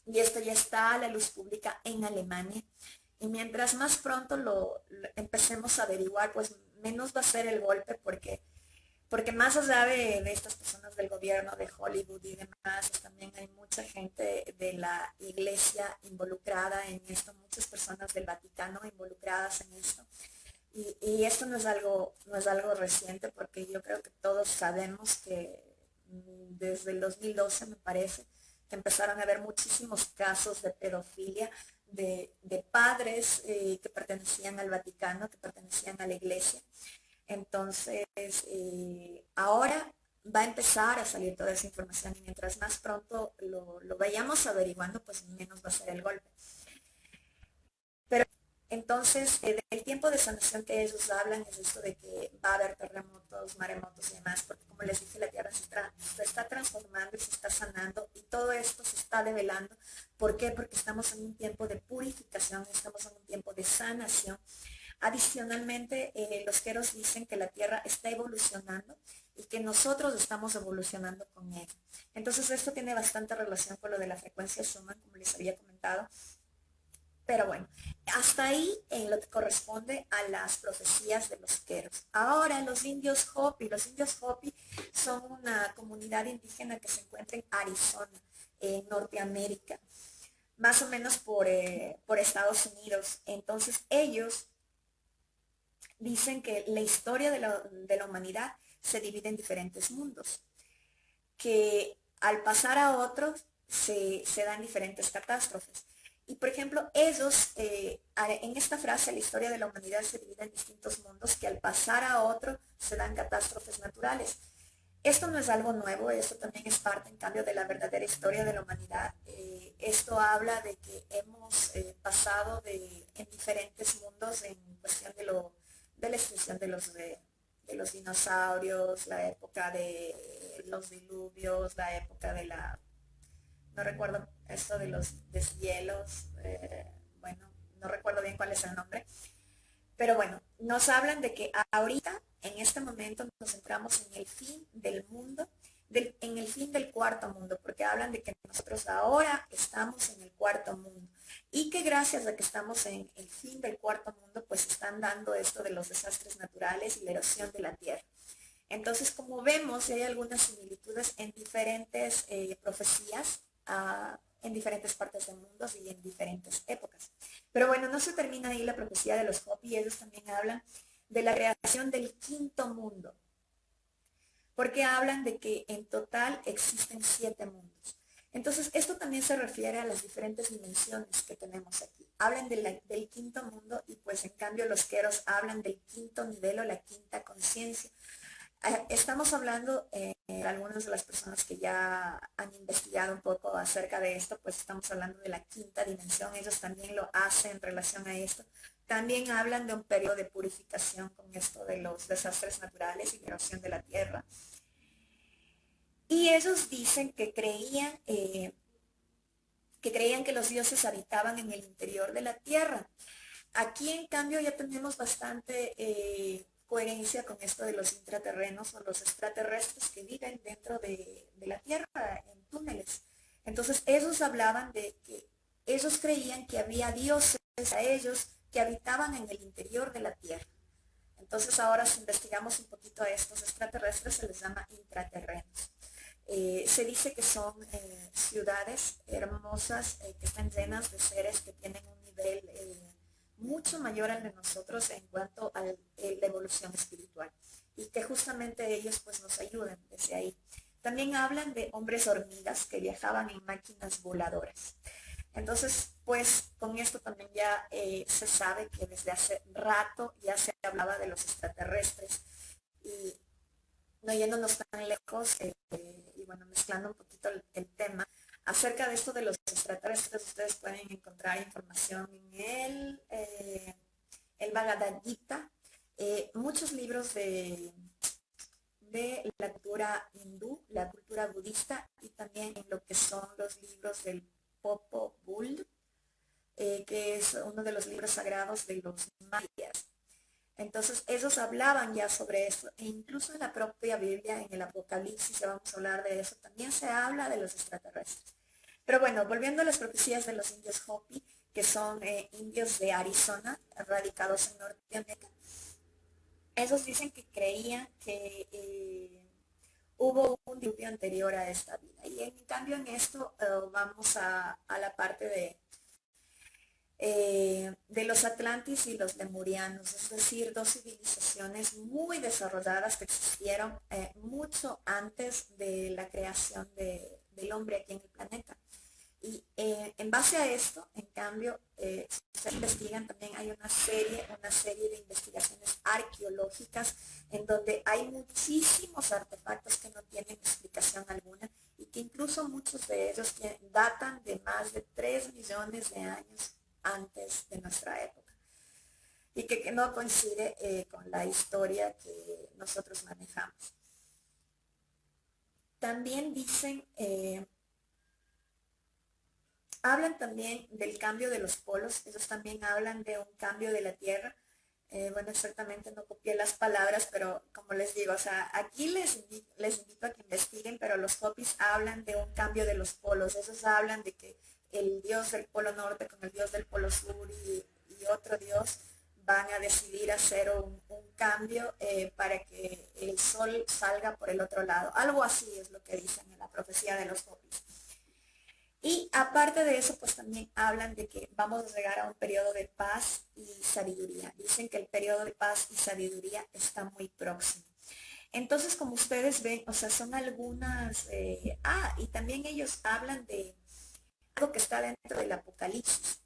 Y esto ya está a la luz pública en Alemania. Y mientras más pronto lo empecemos a averiguar, pues menos va a ser el golpe porque más allá de estas personas del gobierno, de Hollywood y demás, pues también hay mucha gente de la iglesia involucrada en esto, muchas personas del Vaticano involucradas en esto. Y esto no es algo reciente, porque yo creo que todos sabemos que desde el 2012, me parece, que empezaron a haber muchísimos casos de pedofilia de padres que pertenecían al Vaticano, que pertenecían a la iglesia. Entonces, ahora va a empezar a salir toda esa información y mientras más pronto lo vayamos averiguando, pues menos va a ser el golpe. Pero entonces, del tiempo de sanación que ellos hablan es esto de que va a haber terremotos, maremotos y demás, porque como les dije, la Tierra se está transformando y se está sanando y todo esto se está develando. ¿Por qué? Porque estamos en un tiempo de purificación, estamos en un tiempo de sanación. Adicionalmente, los queros dicen que la Tierra está evolucionando y que nosotros estamos evolucionando con ella. Entonces, esto tiene bastante relación con lo de la frecuencia Schumann, como les había comentado. Pero bueno, hasta ahí en lo que corresponde a las profecías de los queros. Ahora, los indios Hopi son una comunidad indígena que se encuentra en Arizona, en Norteamérica, más o menos por Estados Unidos. Entonces, ellos dicen que la historia de la humanidad se divide en diferentes mundos, que al pasar a otros se dan diferentes catástrofes. Y por ejemplo, ellos, en esta frase, la historia de la humanidad se divide en distintos mundos, que al pasar a otro se dan catástrofes naturales. Esto no es algo nuevo, esto también es parte, en cambio, de la verdadera historia de la humanidad. Esto habla de que hemos pasado en diferentes mundos en cuestión de la extinción de los dinosaurios, la época de los diluvios, la época no recuerdo esto de los deshielos, bueno, no recuerdo bien cuál es el nombre, pero bueno, nos hablan de que ahorita, en este momento, nos centramos en el fin del mundo, en el fin del cuarto mundo, porque hablan de que nosotros ahora estamos en el cuarto mundo y que gracias a que estamos en el fin del cuarto mundo, pues están dando esto de los desastres naturales y la erosión de la tierra. Entonces, como vemos, hay algunas similitudes en diferentes profecías, en diferentes partes del mundo y en diferentes épocas. Pero bueno, no se termina ahí la profecía de los Hopi, ellos también hablan de la creación del quinto mundo, porque hablan de que en total existen 7 mundos. Entonces, esto también se refiere a las diferentes dimensiones que tenemos aquí. Hablan del quinto mundo y pues en cambio los queros hablan del quinto nivel o la quinta conciencia. Estamos hablando, algunas de las personas que ya han investigado un poco acerca de esto, pues estamos hablando de la quinta dimensión, ellos también lo hacen en relación a esto. También hablan de un periodo de purificación con esto de los desastres naturales y la erosión de la tierra. Y ellos dicen que creían que los dioses habitaban en el interior de la tierra. Aquí, en cambio, ya tenemos bastante coherencia con esto de los intraterrenos o los extraterrestres que viven dentro de la Tierra, en túneles. Entonces, ellos hablaban de que ellos creían que había dioses a ellos que habitaban en el interior de la Tierra. Entonces, ahora si investigamos un poquito a estos extraterrestres, se les llama intraterrenos. Se dice que son ciudades hermosas que están llenas de seres que tienen un nivel mucho mayor al de nosotros en cuanto a la evolución espiritual y que justamente ellos pues nos ayuden desde ahí. También hablan de hombres hormigas que viajaban en máquinas voladoras. Entonces, pues con esto también ya se sabe que desde hace rato ya se hablaba de los extraterrestres y no yéndonos tan lejos y bueno, mezclando un poquito el tema, acerca de esto de los extraterrestres, ustedes pueden encontrar información en el Bhagavad Gita, muchos libros de la cultura hindú, la cultura budista y también en lo que son los libros del Popo Bull, que es uno de los libros sagrados de los mayas. Entonces, ellos hablaban ya sobre eso, e incluso en la propia Biblia, en el Apocalipsis, ya vamos a hablar de eso, también se habla de los extraterrestres. Pero bueno, volviendo a las profecías de los indios Hopi, que son indios de Arizona, radicados en Norteamérica, ellos dicen que creían que hubo un diluvio anterior a esta vida. Y en cambio en esto vamos a la parte de los Atlantis y los Lemurianos, es decir, dos civilizaciones muy desarrolladas que existieron mucho antes de la creación del hombre aquí en el planeta. Y en base a esto, en cambio, se investigan también, hay una serie de investigaciones arqueológicas en donde hay muchísimos artefactos que no tienen explicación alguna y que incluso muchos de ellos datan de más de 3 millones de años antes de nuestra época y que no coincide con la historia que nosotros manejamos. También dicen... hablan también del cambio de los polos, ellos también hablan de un cambio de la Tierra. Bueno, exactamente no copié las palabras, pero como les digo, o sea, aquí les invito a que investiguen, pero los Hopis hablan de un cambio de los polos, ellos hablan de que el dios del polo norte con el dios del polo sur y otro dios van a decidir hacer un cambio para que el sol salga por el otro lado. Algo así es lo que dicen en la profecía de los Hopis. Y aparte de eso, pues también hablan de que vamos a llegar a un periodo de paz y sabiduría. Dicen que el periodo de paz y sabiduría está muy próximo. Entonces, como ustedes ven, o sea, son algunas... y también ellos hablan de algo que está dentro del Apocalipsis.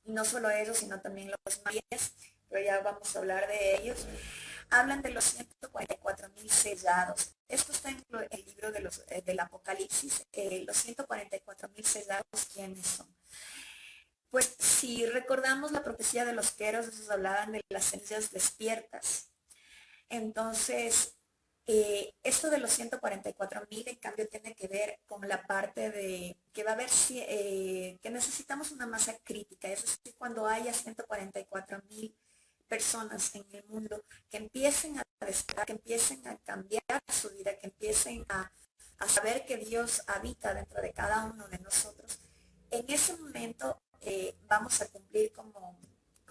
Y no solo ellos, sino también los mayas, pero ya vamos a hablar de ellos. Hablan de los 144,000 sellados. Esto está en el libro del Apocalipsis. Los 144,000 sellados, ¿quiénes son? Pues si recordamos la profecía de los queros, ellos hablaban de las semillas despiertas. Entonces, esto de los 144,000 en cambio tiene que ver con la parte de que va a haber, que necesitamos una masa crítica, es decir, cuando haya 144,000 personas en el mundo que empiecen a despertar, que empiecen a cambiar su vida, que empiecen a saber que Dios habita dentro de cada uno de nosotros, en ese momento vamos a cumplir como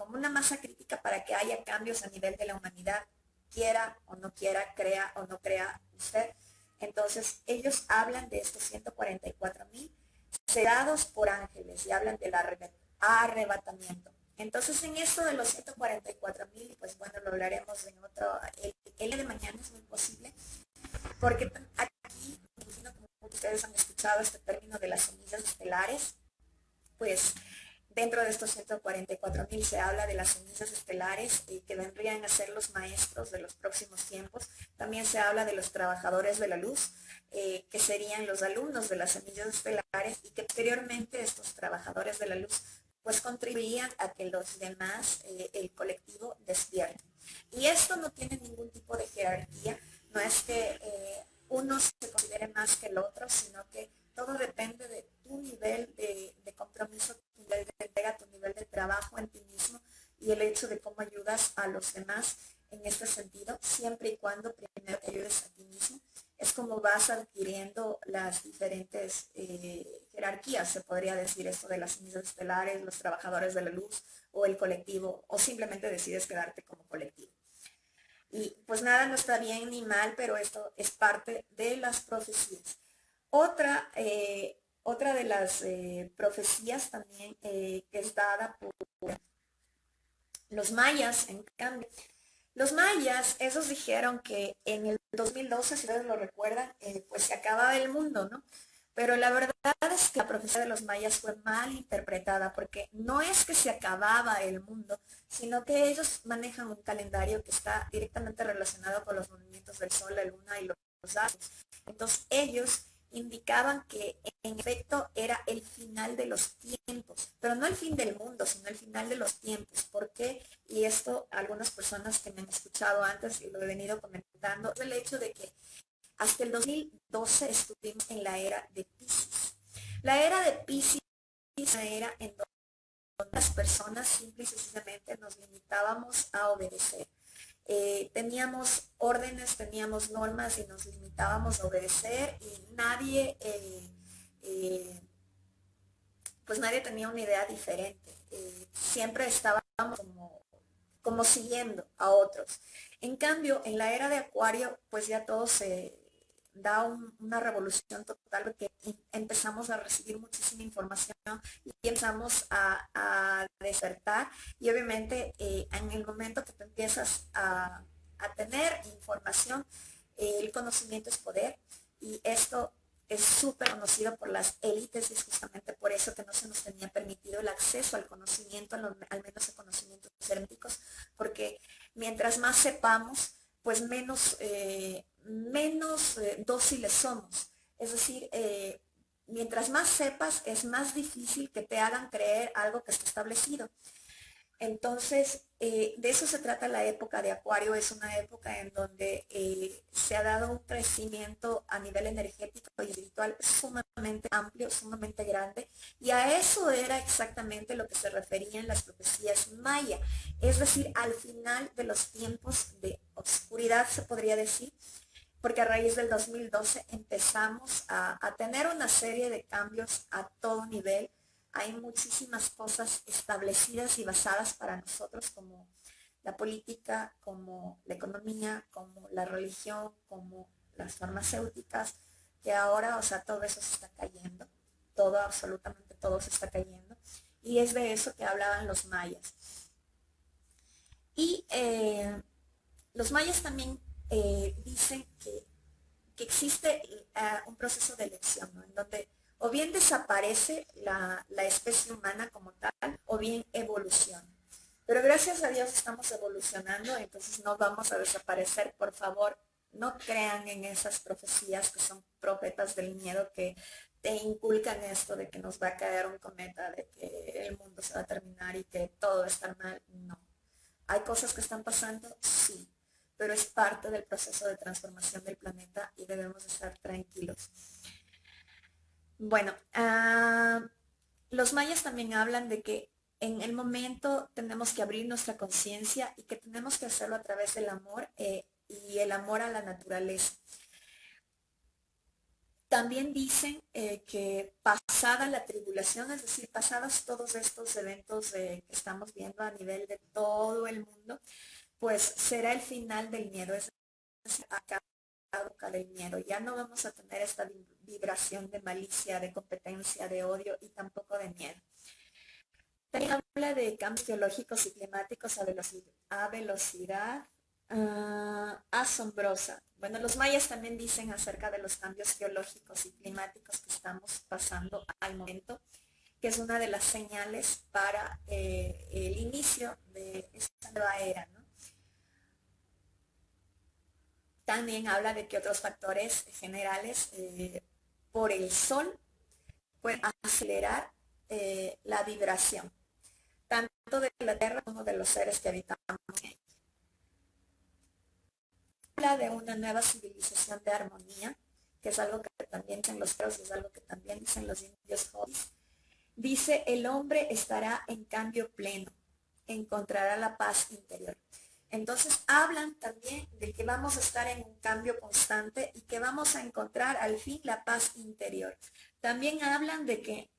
una masa crítica para que haya cambios a nivel de la humanidad, quiera o no quiera, crea o no crea usted. Entonces ellos hablan de estos 144,000 sedados por ángeles y hablan del arrebatamiento. Entonces en esto de los 144,000, pues bueno, lo hablaremos en otro, el de mañana es muy posible, porque aquí, como ustedes han escuchado este término de las semillas estelares, pues dentro de estos 144,000 se habla de las semillas estelares que vendrían a ser los maestros de los próximos tiempos. También se habla de los trabajadores de la luz, que serían los alumnos de las semillas estelares y que posteriormente estos trabajadores de la luz pues contribuirían a que los demás, el colectivo, despierten. Y esto no tiene ningún tipo de jerarquía, no es que uno se considere más que el otro, sino que todo depende de tu nivel de compromiso, tu nivel de entrega, tu nivel de trabajo en ti mismo y el hecho de cómo ayudas a los demás en en este sentido, siempre y cuando primero te ayudes a ti mismo. Es como vas adquiriendo las diferentes jerarquías, se podría decir esto de las cenizas estelares, los trabajadores de la luz o el colectivo, o simplemente decides quedarte como colectivo. Y pues nada, no está bien ni mal, pero esto es parte de las profecías. Otra de las profecías también que es dada por los mayas, en cambio. Los mayas, esos dijeron que en el 2012, si ustedes lo recuerdan, pues se acababa el mundo, ¿no? Pero la verdad es que la profecía de los mayas fue mal interpretada porque no es que se acababa el mundo, sino que ellos manejan un calendario que está directamente relacionado con los movimientos del sol, la luna y los astros. Entonces ellos indicaban que en efecto era el final de los tiempos, pero no el fin del mundo, sino el final de los tiempos. ¿Por qué? Y esto algunas personas que me han escuchado antes y lo he venido comentando, es el hecho de que hasta el 2012 estuvimos en la era de Piscis. La era de Piscis es una era en donde las personas simple y sencillamente nos limitábamos a obedecer. Teníamos órdenes, teníamos normas y nos limitábamos a obedecer y pues nadie tenía una idea diferente. Siempre estábamos como siguiendo a otros. En cambio, en la era de Acuario, pues ya todo se da una revolución total porque empezamos a recibir muchísima información y empezamos a despertar y obviamente en el momento que te empiezas a tener información, el conocimiento es poder y esto es súper conocido por las élites y es justamente por eso que no se nos tenía permitido el acceso al conocimiento, al menos a conocimientos herméticos, porque mientras más sepamos, pues menos dóciles somos. Es decir, mientras más sepas, es más difícil que te hagan creer algo que está establecido. Entonces, de eso se trata la época de Acuario, es una época en donde se ha dado un crecimiento a nivel energético y espiritual sumamente amplio, sumamente grande, y a eso era exactamente lo que se refería en las profecías maya, es decir, al final de los tiempos de oscuridad, se podría decir, porque a raíz del 2012 empezamos a tener una serie de cambios a todo nivel. Hay muchísimas cosas establecidas y basadas para nosotros como la política, como la economía, como la religión, como las farmacéuticas, que ahora, o sea, todo eso se está cayendo, todo, absolutamente todo se está cayendo, y es de eso que hablaban los mayas. Y los mayas también dicen que existe un proceso de elección, ¿no? En donde o bien desaparece la especie humana como tal, o bien evoluciona. Pero gracias a Dios estamos evolucionando, entonces no vamos a desaparecer. Por favor, no crean en esas profecías que son profetas del miedo que te inculcan esto de que nos va a caer un cometa, de que el mundo se va a terminar y que todo va a estar mal. No. ¿Hay cosas que están pasando? Sí, pero es parte del proceso de transformación del planeta y debemos estar tranquilos. Bueno, los mayas también hablan de que en el momento tenemos que abrir nuestra conciencia y que tenemos que hacerlo a través del amor y el amor a la naturaleza. También dicen que pasada la tribulación, es decir, pasados todos estos eventos que estamos viendo a nivel de todo el mundo, pues será el final del miedo, es decir, acá del miedo. Ya no vamos a tener esta vibración de malicia, de competencia, de odio y tampoco de miedo. También habla de cambios geológicos y climáticos a velocidad asombrosa. Bueno, los mayas también dicen acerca de los cambios geológicos y climáticos que estamos pasando al momento, que es una de las señales para el inicio de esta nueva era, ¿no? También habla de que otros factores generales por el sol pueden acelerar la vibración, tanto de la Tierra como de los seres que habitamos en ella. Habla de una nueva civilización de armonía, que es algo que también dicen los teos y es algo que también dicen los indios hobbies. Dice, el hombre estará en cambio pleno, encontrará la paz interior. Entonces hablan también de que vamos a estar en un cambio constante y que vamos a encontrar al fin la paz interior. También hablan de que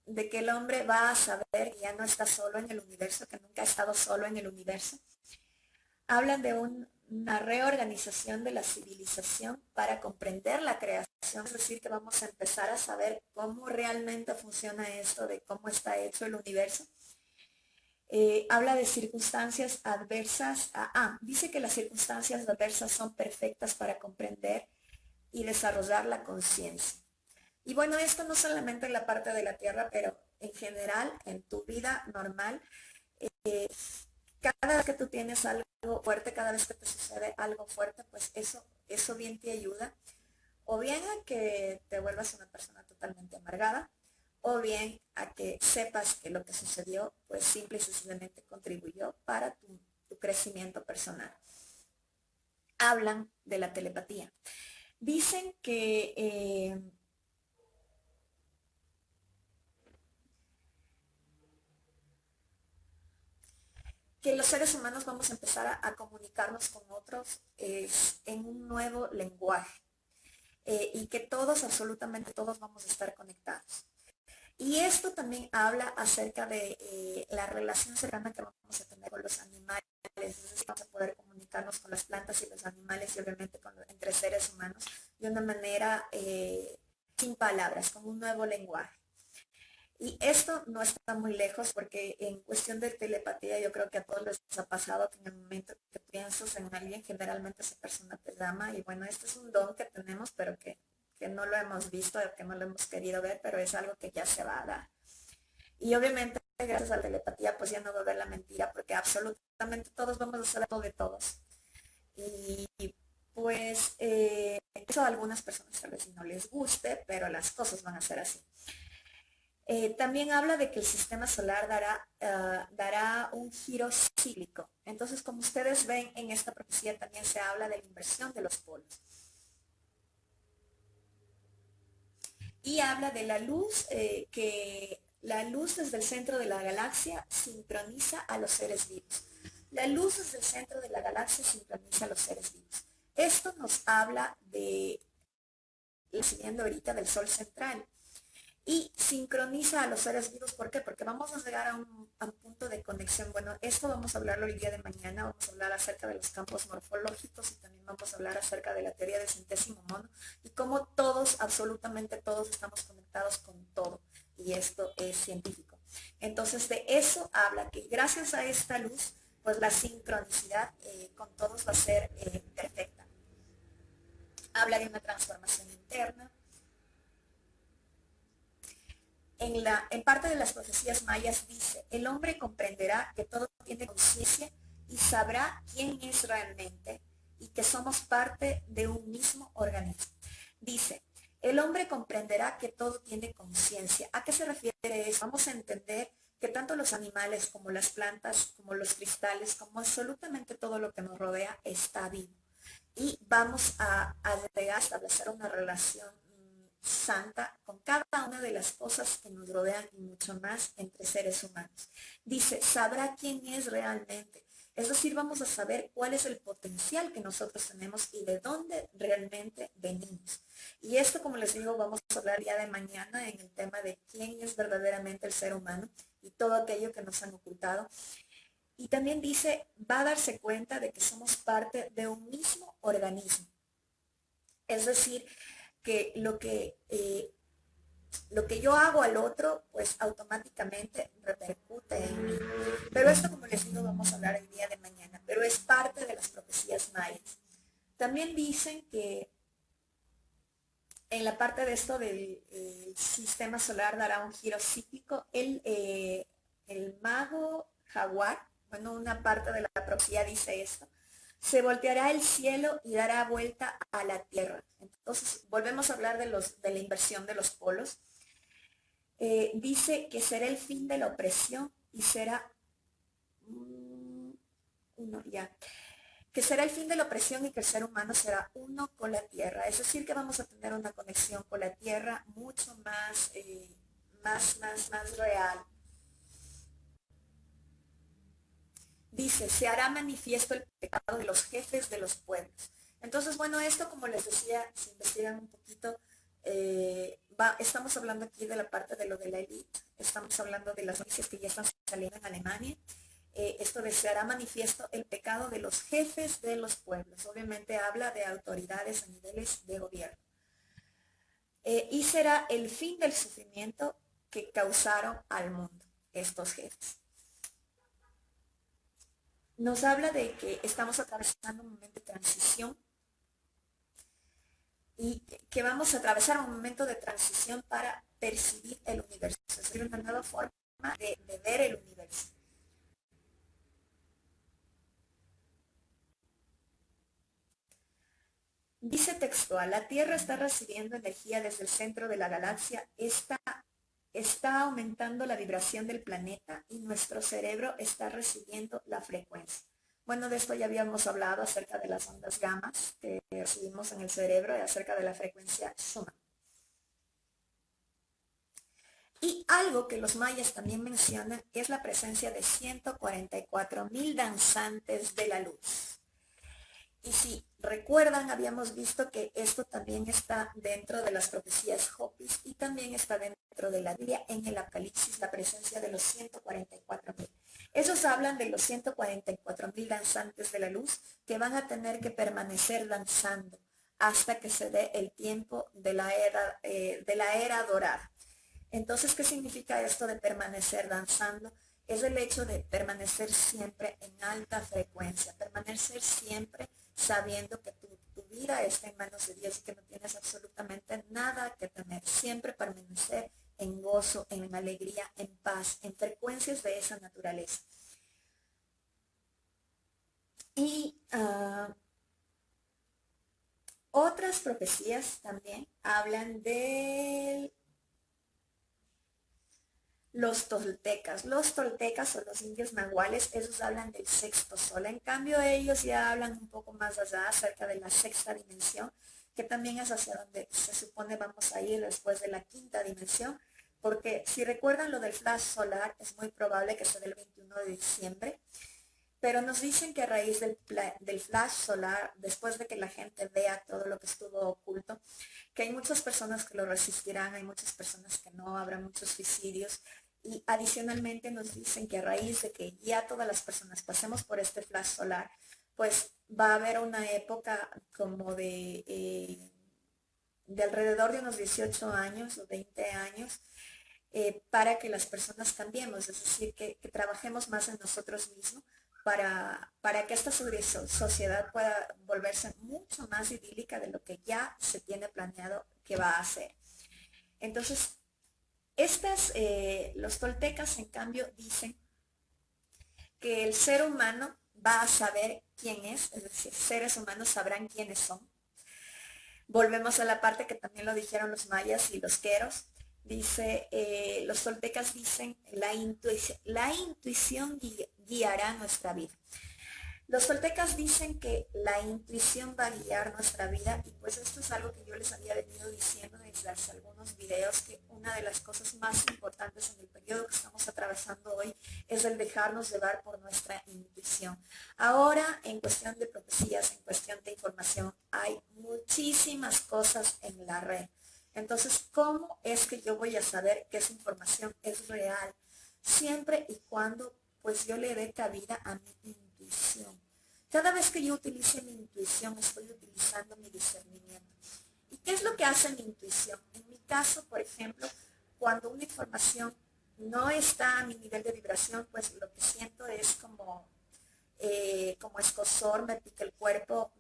el hombre va a saber que ya no está solo en el universo, que nunca ha estado solo en el universo. Hablan de una reorganización de la civilización para comprender la creación, es decir, que vamos a empezar a saber cómo realmente funciona esto, de cómo está hecho el universo. Habla de circunstancias adversas. Dice que las circunstancias adversas son perfectas para comprender y desarrollar la conciencia. Y bueno, esto no solamente en la parte de la tierra, pero en general, en tu vida normal, eh, cada vez que tú tienes algo fuerte, cada vez que te sucede algo fuerte, pues eso bien te ayuda. O bien a que te vuelvas una persona totalmente amargada, o bien a que sepas que lo que sucedió, pues simple y sencillamente contribuyó para tu crecimiento personal. Hablan de la telepatía. Dicen que los seres humanos vamos a empezar a comunicarnos con otros en un nuevo lenguaje y que todos, absolutamente todos, vamos a estar conectados. Y esto también habla acerca de la relación cercana que vamos a tener con los animales. Es decir, vamos a poder comunicarnos con las plantas y los animales y obviamente entre seres humanos de una manera sin palabras, con un nuevo lenguaje. Y esto no está muy lejos porque en cuestión de telepatía yo creo que a todos les ha pasado que en el momento que piensas en alguien, generalmente esa persona te llama y bueno, este es un don que tenemos, pero que no lo hemos visto, que no lo hemos querido ver, pero es algo que ya se va a dar. Y obviamente gracias a la telepatía pues ya no va a haber la mentira porque absolutamente todos vamos a saber todo de todos. Y pues eso a algunas personas tal vez no les guste, pero las cosas van a ser así. También habla de que el sistema solar dará un giro cíclico. Entonces, como ustedes ven en esta profecía, también se habla de la inversión de los polos. Y habla de la luz, que la luz desde el centro de la galaxia sincroniza a los seres vivos. La luz desde el centro de la galaxia sincroniza a los seres vivos. Esto nos habla de, siguiendo ahorita, del Sol central. Y sincroniza a los seres vivos. ¿Por qué? Porque vamos a llegar a un punto de conexión. Bueno, esto vamos a hablarlo el día de mañana. Vamos a hablar acerca de los campos morfológicos y también vamos a hablar acerca de la teoría del centésimo mono y cómo todos, absolutamente todos, estamos conectados con todo. Y esto es científico. Entonces, de eso habla, que gracias a esta luz, pues la sincronicidad con todos va a ser perfecta. Habla de una transformación interna. En parte de las profecías mayas dice, el hombre comprenderá que todo tiene conciencia y sabrá quién es realmente y que somos parte de un mismo organismo. Dice, el hombre comprenderá que todo tiene conciencia. ¿A qué se refiere eso? Vamos a entender que tanto los animales como las plantas, como los cristales, como absolutamente todo lo que nos rodea está vivo. Y vamos a llegar a establecer una relación santa con cada una de las cosas que nos rodean y mucho más entre seres humanos. Dice, sabrá quién es realmente. Es decir, vamos a saber cuál es el potencial que nosotros tenemos y de dónde realmente venimos. Y esto, como les digo, vamos a hablar ya de mañana en el tema de quién es verdaderamente el ser humano y todo aquello que nos han ocultado. Y también dice, va a darse cuenta de que somos parte de un mismo organismo. Es decir, que lo que yo hago al otro, pues automáticamente repercute en mí. Pero esto, como les digo, vamos a hablar el día de mañana, pero es parte de las profecías mayas. También dicen que en la parte de esto del sistema solar dará un giro cíclico. El mago jaguar, bueno, una parte de la profecía dice esto, se volteará el cielo y dará vuelta a la tierra. Entonces, volvemos a hablar de la inversión de los polos. Dice que será el fin de la opresión y será, uno ya, que será el fin de la opresión y que el ser humano será uno con la tierra. Es decir, que vamos a tener una conexión con la tierra mucho más, más real. dice, se hará manifiesto el pecado de los jefes de los pueblos. Entonces, bueno, esto como les decía, si investigan un poquito, estamos hablando aquí de la parte de lo de la élite, estamos hablando de las noticias que ya están saliendo en Alemania. Esto de se hará manifiesto el pecado de los jefes de los pueblos. Obviamente habla de autoridades a niveles de gobierno. Y será el fin del sufrimiento que causaron al mundo estos jefes. Nos habla de que estamos atravesando un momento de transición y que vamos a atravesar un momento de transición para percibir el universo. Es decir, una nueva forma de ver el universo. Dice textual, la Tierra está recibiendo energía desde el centro de la galaxia, está aumentando la vibración del planeta y nuestro cerebro está recibiendo la frecuencia. Bueno, de esto ya habíamos hablado acerca de las ondas gamas que recibimos en el cerebro y acerca de la frecuencia Schumann. Y algo que los mayas también mencionan es la presencia de 144,000 danzantes de la luz. Y si recuerdan, habíamos visto que esto también está dentro de las profecías Hopis y también está dentro de la Biblia en el Apocalipsis, la presencia de los 144,000. Esos hablan de los 144,000 danzantes de la luz que van a tener que permanecer danzando hasta que se dé el tiempo de la era dorada. Entonces, ¿qué significa esto de permanecer danzando? Es el hecho de permanecer siempre en alta frecuencia, permanecer siempre sabiendo que tu vida está en manos de Dios y que no tienes absolutamente nada que temer. Siempre permanecer en gozo, en alegría, en paz, en frecuencias de esa naturaleza. Y otras profecías también hablan de los toltecas. Los toltecas o los indios nahuales, esos hablan del sexto sol. En cambio, ellos ya hablan un poco más allá acerca de la sexta dimensión, que también es hacia donde se supone vamos a ir después de la quinta dimensión, porque si recuerdan lo del flash solar, es muy probable que sea del 21 de diciembre, pero nos dicen que a raíz del flash solar, después de que la gente vea todo lo que estuvo oculto, que hay muchas personas que lo resistirán, hay muchas personas que no, habrá muchos suicidios. Y adicionalmente nos dicen que a raíz de que ya todas las personas pasemos por este flash solar, pues va a haber una época como de alrededor de unos 18 años o 20 años para que las personas cambiemos, es decir, que trabajemos más en nosotros mismos para que esta sociedad pueda volverse mucho más idílica de lo que ya se tiene planeado que va a ser. Entonces, los toltecas, en cambio, dicen que el ser humano va a saber quién es decir, seres humanos sabrán quiénes son. Volvemos a la parte que también lo dijeron los mayas y los queros. Dice, los toltecas dicen, la intuición guiará nuestra vida. Los toltecas dicen que la intuición va a guiar nuestra vida y pues esto es algo que yo les había venido diciendo desde hace algunos videos, que una de las cosas más importantes en el periodo que estamos atravesando hoy es el dejarnos llevar por nuestra intuición. Ahora, en cuestión de profecías, en cuestión de información, hay muchísimas cosas en la red. Entonces, ¿cómo es que yo voy a saber que esa información es real? Siempre y cuando pues yo le dé cabida a mi intuición. Cada vez que yo utilice mi intuición, estoy utilizando mi discernimiento. ¿Y qué es lo que hace mi intuición? En mi caso, por ejemplo, cuando una información no está a mi nivel de vibración, pues lo que siento es como escozor, me pica el cuerpo,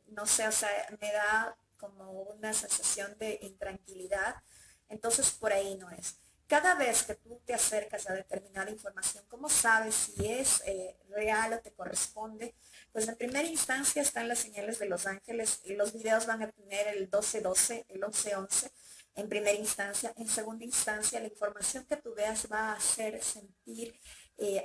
no sé, o sea, me da como una sensación de intranquilidad. Entonces, por ahí no es. Cada vez que tú te acercas a determinada información, ¿cómo sabes si es real o te corresponde? Pues en primera instancia están las señales de los ángeles y los videos van a tener el 12-12, el 11-11 en primera instancia. En segunda instancia, la información que tú veas va a hacer sentir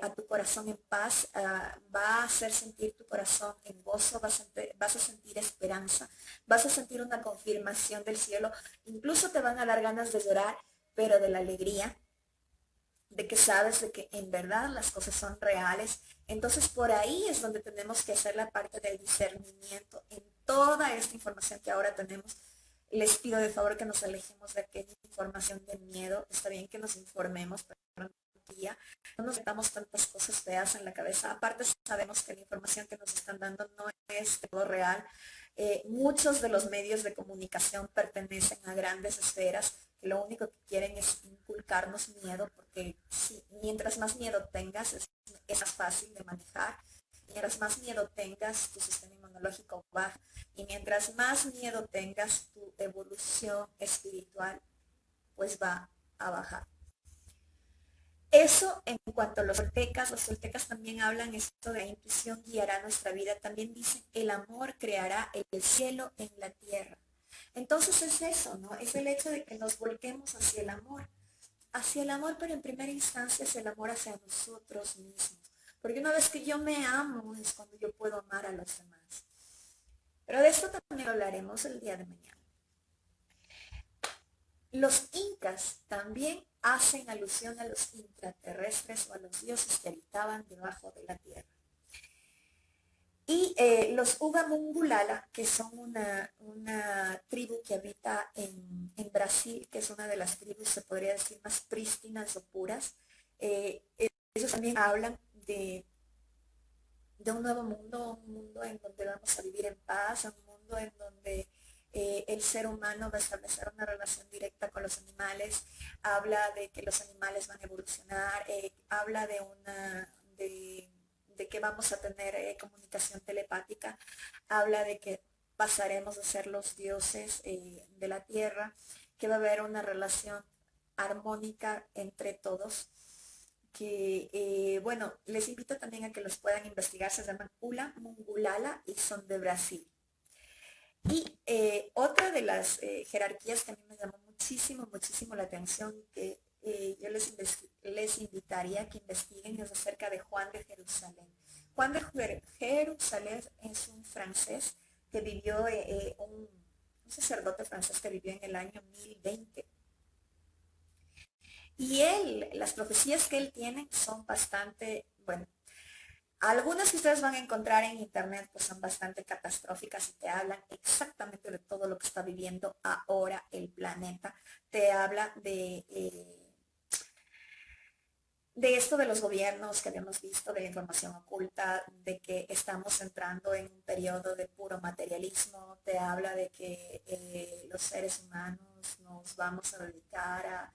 a tu corazón en paz, va a hacer sentir tu corazón en gozo, vas a sentir esperanza, vas a sentir una confirmación del cielo, incluso te van a dar ganas de llorar, pero de la alegría, de que sabes de que en verdad las cosas son reales. Entonces, por ahí es donde tenemos que hacer la parte del discernimiento en toda esta información que ahora tenemos. Les pido de favor que nos alejemos de aquella información de miedo. Está bien que nos informemos, pero no nos metamos tantas cosas feas en la cabeza. Aparte, sabemos que la información que nos están dando no es todo real. Muchos de los medios de comunicación pertenecen a grandes esferas que lo único que quieren es inculcarnos miedo, porque si, mientras más miedo tengas, es más fácil de manejar. Mientras más miedo tengas, tu sistema inmunológico baja. Y mientras más miedo tengas, tu evolución espiritual pues va a bajar. Eso en cuanto a los toltecas también hablan esto de la intuición guiará nuestra vida. También dicen, el amor creará el cielo en la tierra. Entonces es eso, ¿no? Es el hecho de que nos volquemos hacia el amor. Hacia el amor, pero en primera instancia es el amor hacia nosotros mismos. Porque una vez que yo me amo es cuando yo puedo amar a los demás. Pero de esto también hablaremos el día de mañana. Los incas también hacen alusión a los intraterrestres o a los dioses que habitaban debajo de la tierra. Y los Ugamungulala, que son una tribu que habita en Brasil, que es una de las tribus, se podría decir, más prístinas o puras, ellos también hablan de un nuevo mundo, un mundo en donde vamos a vivir en paz, un mundo en donde el ser humano va a establecer una relación directa con los animales, habla de que los animales van a evolucionar, habla de que vamos a tener comunicación telepática, habla de que pasaremos a ser los dioses de la tierra, que va a haber una relación armónica entre todos, que bueno, les invito también a que los puedan investigar, se llaman Ula Mungulala y son de Brasil. Y otra de las jerarquías que a mí me llamó muchísimo, muchísimo la atención, que yo les invitaría a que investiguen, es acerca de Juan de Jerusalén. Juan de Jerusalén es un francés que vivió, un sacerdote francés que vivió en el año 1020. Y las profecías que él tiene son bastante, bueno, algunas que ustedes van a encontrar en internet pues son bastante catastróficas y te hablan exactamente de todo lo que está viviendo ahora el planeta. Te habla de esto de los gobiernos que habíamos visto, de la información oculta, de que estamos entrando en un periodo de puro materialismo. Te habla de que los seres humanos nos vamos a dedicar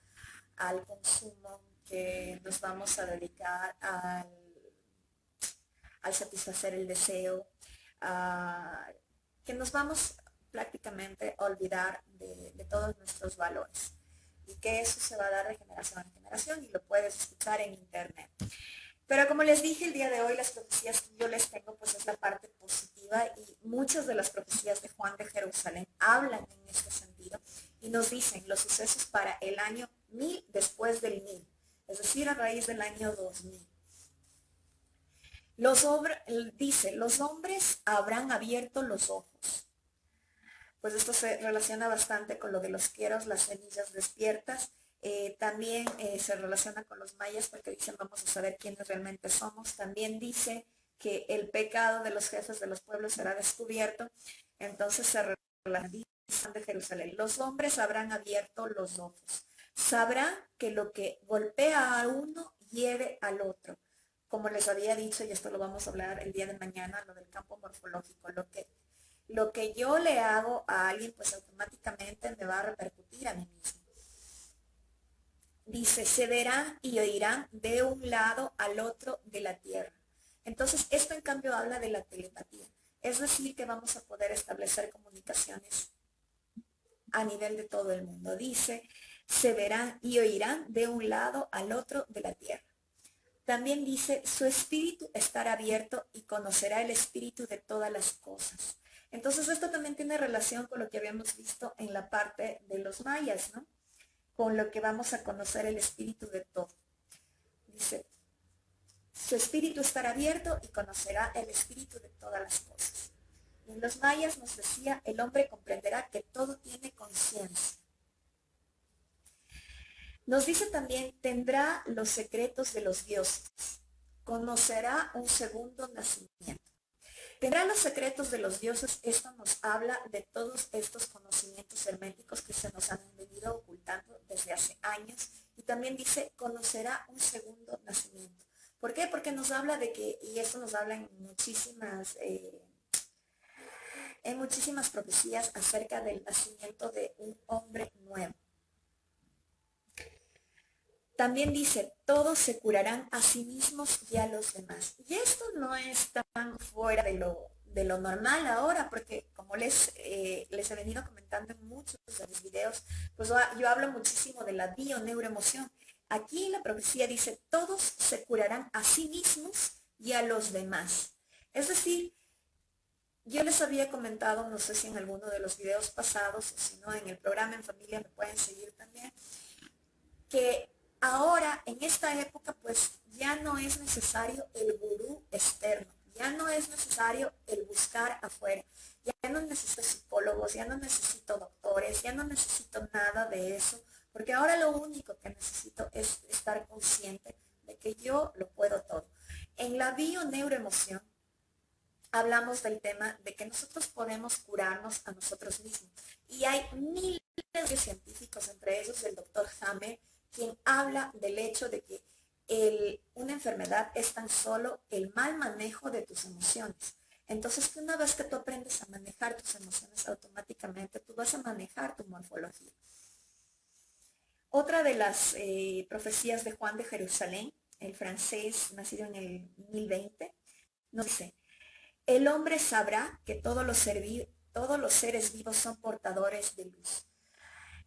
al consumo, que nos vamos a dedicar al satisfacer el deseo, que nos vamos prácticamente a olvidar de todos nuestros valores y que eso se va a dar de generación en generación y lo puedes escuchar en internet. Pero como les dije el día de hoy, las profecías que yo les tengo pues es la parte positiva y muchas de las profecías de Juan de Jerusalén hablan en este sentido y nos dicen los sucesos para el año 1000 después del 1000, es decir, a raíz del año 2000. Dice, los hombres habrán abierto los ojos. Pues esto se relaciona bastante con lo de los quieros, las semillas despiertas. También se relaciona con los mayas porque dicen vamos a saber quiénes realmente somos. También dice que el pecado de los jefes de los pueblos será descubierto. Entonces se relaciona de Jerusalén. Los hombres habrán abierto los ojos. Sabrán que lo que golpea a uno hiere al otro. Como les había dicho, y esto lo vamos a hablar el día de mañana, lo del campo morfológico, lo que yo le hago a alguien, pues automáticamente me va a repercutir a mí mismo. Dice, se verán y oirán de un lado al otro de la tierra. Entonces, esto en cambio habla de la telepatía. Es decir, que vamos a poder establecer comunicaciones a nivel de todo el mundo. Dice, se verán y oirán de un lado al otro de la tierra. También dice, su espíritu estará abierto y conocerá el espíritu de todas las cosas. Entonces esto también tiene relación con lo que habíamos visto en la parte de los mayas, ¿no? Con lo que vamos a conocer el espíritu de todo. Dice, su espíritu estará abierto y conocerá el espíritu de todas las cosas. Y en los mayas nos decía, el hombre comprenderá que todo tiene conciencia. Nos dice también, tendrá los secretos de los dioses. conocerá un segundo nacimiento. Tendrá los secretos de los dioses. Esto nos habla de todos estos conocimientos herméticos que se nos han venido ocultando desde hace años. Y también dice, conocerá un segundo nacimiento. ¿Por qué? Porque nos habla de que, y esto nos habla en muchísimas profecías acerca del nacimiento de un hombre nuevo. También dice, todos se curarán a sí mismos y a los demás. Y esto no es tan fuera de lo normal ahora, porque como les he venido comentando en muchos de mis videos, pues yo hablo muchísimo de la bioneuroemoción. Aquí la profecía dice, todos se curarán a sí mismos y a los demás. Es decir, yo les había comentado, no sé si en alguno de los videos pasados, o si no, en el programa En Familia me pueden seguir también, que ahora, en esta época, pues ya no es necesario el gurú externo, ya no es necesario el buscar afuera, ya no necesito psicólogos, ya no necesito doctores, ya no necesito nada de eso, porque ahora lo único que necesito es estar consciente de que yo lo puedo todo. En la bioneuroemoción hablamos del tema de que nosotros podemos curarnos a nosotros mismos. Y hay miles de científicos, entre ellos el doctor Hammer, quien habla del hecho de que una enfermedad es tan solo el mal manejo de tus emociones. Entonces, que una vez que tú aprendes a manejar tus emociones, automáticamente tú vas a manejar tu morfología. Otra de las profecías de Juan de Jerusalén, el francés nacido en el 1020, nos dice, el hombre sabrá que todos los seres vivos son portadores de luz.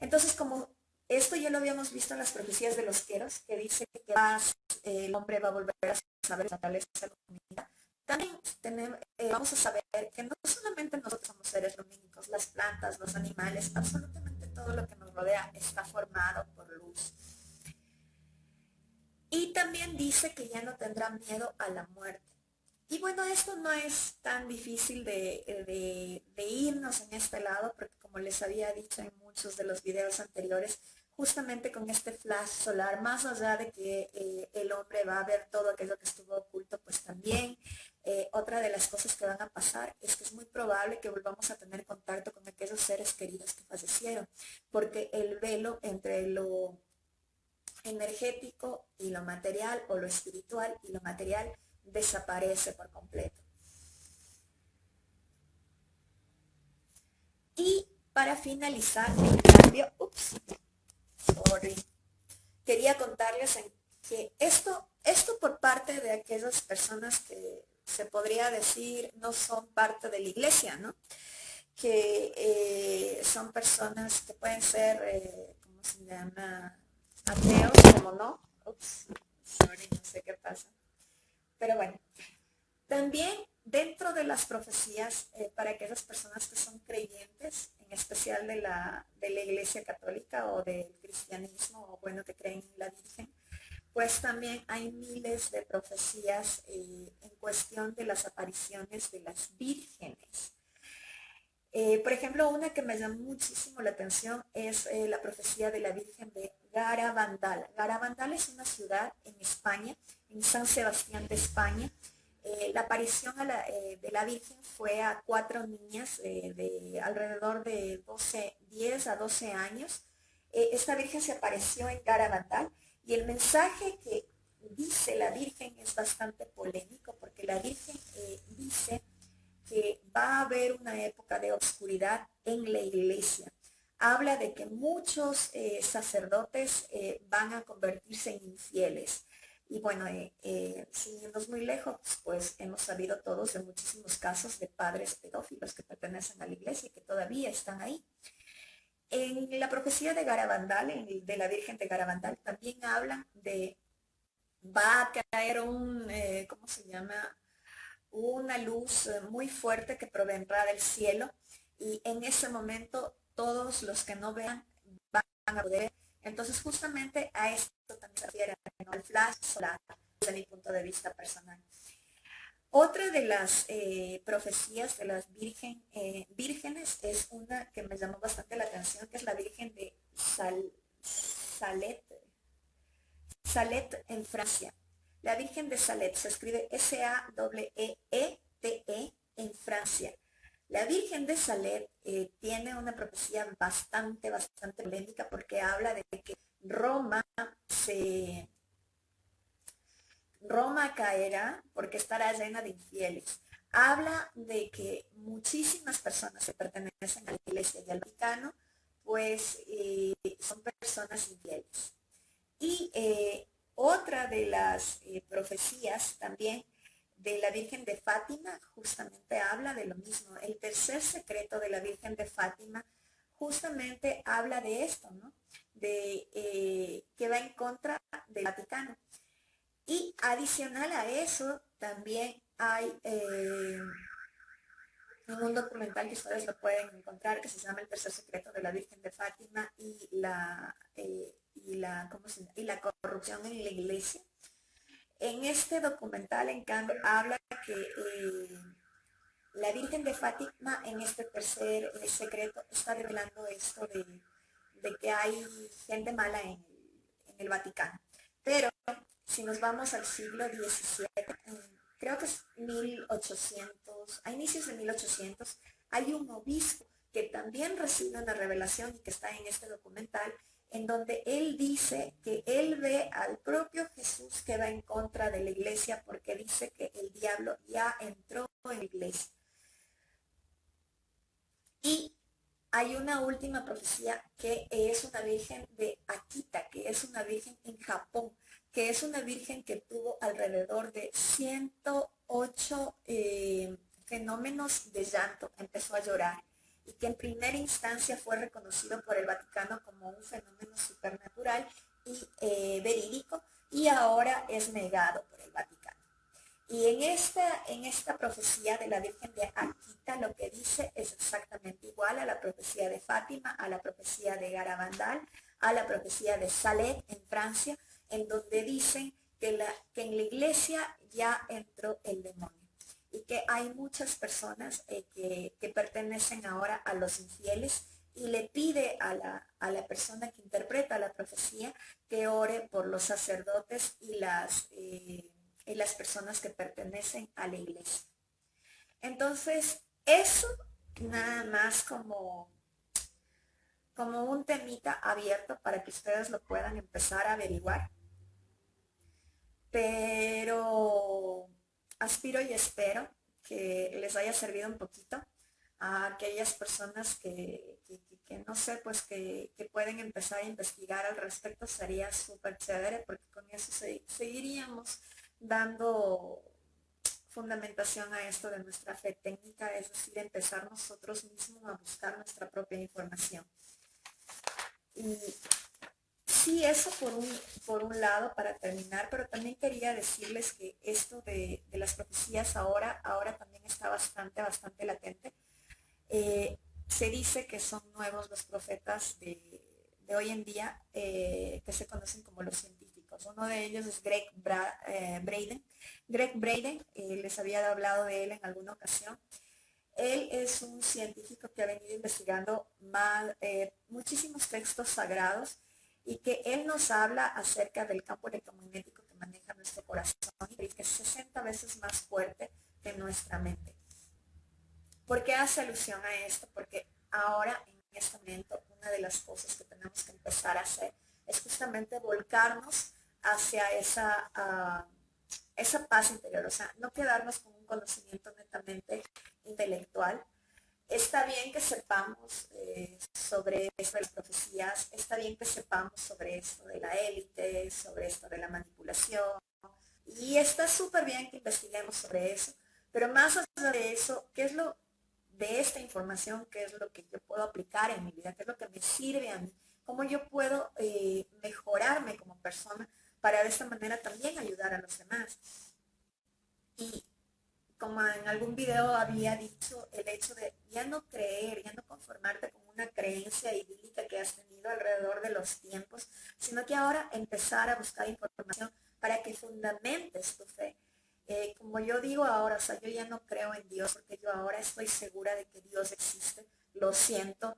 Entonces, como esto ya lo habíamos visto en las profecías de los Queros, que dice que el hombre va a volver a saber la naturaleza de la humanidad, también vamos a saber que no solamente nosotros somos seres lumínicos, las plantas, los animales, absolutamente todo lo que nos rodea está formado por luz. Y también dice que ya no tendrá miedo a la muerte. Y bueno, esto no es tan difícil de irnos en este lado, porque como les había dicho en muchos de los videos anteriores, justamente con este flash solar, más allá de que el hombre va a ver todo aquello que estuvo oculto, pues también otra de las cosas que van a pasar es que es muy probable que volvamos a tener contacto con aquellos seres queridos que fallecieron, porque el velo entre lo energético y lo material, o lo espiritual y lo material, desaparece por completo. Y para finalizar, en cambio, quería contarles que esto por parte de aquellas personas que se podría decir no son parte de la iglesia, ¿no? Que son personas que pueden ser, ¿cómo se llama? Ateos, como no. No sé qué pasa. Pero bueno, también dentro de las profecías, para aquellas personas que son creyentes, en especial de la Iglesia Católica o del cristianismo, o bueno, que creen en la Virgen, pues también hay miles de profecías en cuestión de las apariciones de las vírgenes. Por ejemplo, una que me llamó muchísimo la atención es la profecía de la Virgen de Garabandal. Garabandal es una ciudad en España, en San Sebastián de España. La aparición de la Virgen fue a 4 niñas de alrededor de 10 a 12 años. Esta Virgen se apareció en Garabandal y el mensaje que dice la Virgen es bastante polémico, porque la Virgen dice que va a haber una época de oscuridad en la iglesia. Habla de que muchos sacerdotes van a convertirse en infieles. Y bueno, sin irnos muy lejos, pues hemos sabido todos de muchísimos casos de padres pedófilos que pertenecen a la iglesia y que todavía están ahí. En la profecía de Garabandal, de la Virgen de Garabandal, también hablan de va a caer ¿cómo se llama? Una luz muy fuerte que provendrá del cielo, y en ese momento todos los que no vean van a poder ver. Entonces justamente a esto también se refiere, ¿no? Al flash solar, desde mi punto de vista personal. Otra de las profecías de las vírgenes es una que me llamó bastante la atención, que es la Virgen de Salet en Francia. La Virgen de Salette se escribe Saweete en Francia. La Virgen de Salette tiene una profecía bastante polémica porque habla de que Roma se Roma caerá porque estará llena de infieles. Habla de que muchísimas personas que pertenecen a la Iglesia y al Vaticano, pues son personas infieles. Y otra de las profecías también de la Virgen de Fátima justamente habla de lo mismo. El tercer secreto de la Virgen de Fátima justamente habla de esto, ¿no? De que va en contra del Vaticano. Y adicional a eso, también hay un documental que ustedes lo pueden encontrar que se llama El tercer secreto de la Virgen de Fátima y la corrupción en la iglesia. En este documental, en cambio, habla que la Virgen de Fátima en este tercer secreto está revelando esto de que hay gente mala en el Vaticano. Pero si nos vamos al siglo XVII, creo que es 1800, a inicios de 1800, hay un obispo que también recibe una revelación y que está en este documental, en donde él dice que él ve al propio Jesús que va en contra de la iglesia porque dice que el diablo ya entró en la iglesia. Y hay una última profecía que es una virgen de Akita, que es una virgen en Japón, que es una virgen que tuvo alrededor de 108 fenómenos de llanto, empezó a llorar, y que en primera instancia fue reconocido por el Vaticano como un fenómeno supernatural y verídico, y ahora es negado por el Vaticano. Y en esta profecía de la Virgen de Akita lo que dice es exactamente igual a la profecía de Fátima, a la profecía de Garabandal, a la profecía de Salette en Francia, en donde dicen que en la iglesia ya entró el demonio y que hay muchas personas que pertenecen ahora a los infieles, y le pide a la persona que interpreta la profecía que ore por los sacerdotes y las personas que pertenecen a la iglesia. Entonces, eso nada más como un temita abierto para que ustedes lo puedan empezar a averiguar. Pero aspiro y espero que les haya servido un poquito a aquellas personas que no sé, pues que pueden empezar a investigar al respecto. Sería súper chévere porque con eso seguiríamos dando fundamentación a esto de nuestra fe técnica, es decir, empezar nosotros mismos a buscar nuestra propia información. Y sí, eso por un lado para terminar, pero también quería decirles que esto de las profecías ahora también está bastante latente. Se dice que son nuevos los profetas de hoy en día, que se conocen como los científicos. Uno de ellos es Braden. Greg Braden, les había hablado de él en alguna ocasión. Él es un científico que ha venido investigando muchísimos textos sagrados, y que él nos habla acerca del campo electromagnético que maneja nuestro corazón y que es 60 veces más fuerte que nuestra mente. ¿Por qué hace alusión a esto? Porque ahora, en este momento, una de las cosas que tenemos que empezar a hacer es justamente volcarnos hacia esa paz interior, o sea, no quedarnos con un conocimiento netamente intelectual. Está bien que sepamos sobre esto de las profecías, está bien que sepamos sobre esto de la élite, sobre esto de la manipulación, y está súper bien que investiguemos sobre eso, pero más allá de eso, ¿qué es lo de esta información? ¿Qué es lo que yo puedo aplicar en mi vida? ¿Qué es lo que me sirve a mí? ¿Cómo yo puedo mejorarme como persona para de esta manera también ayudar a los demás? Y como en algún video había dicho, el hecho de ya no creer, ya no conformarte con una creencia idílica que has tenido alrededor de los tiempos, sino que ahora empezar a buscar información para que fundamentes tu fe. Como yo digo ahora, o sea, yo ya no creo en Dios porque yo ahora estoy segura de que Dios existe. Lo siento,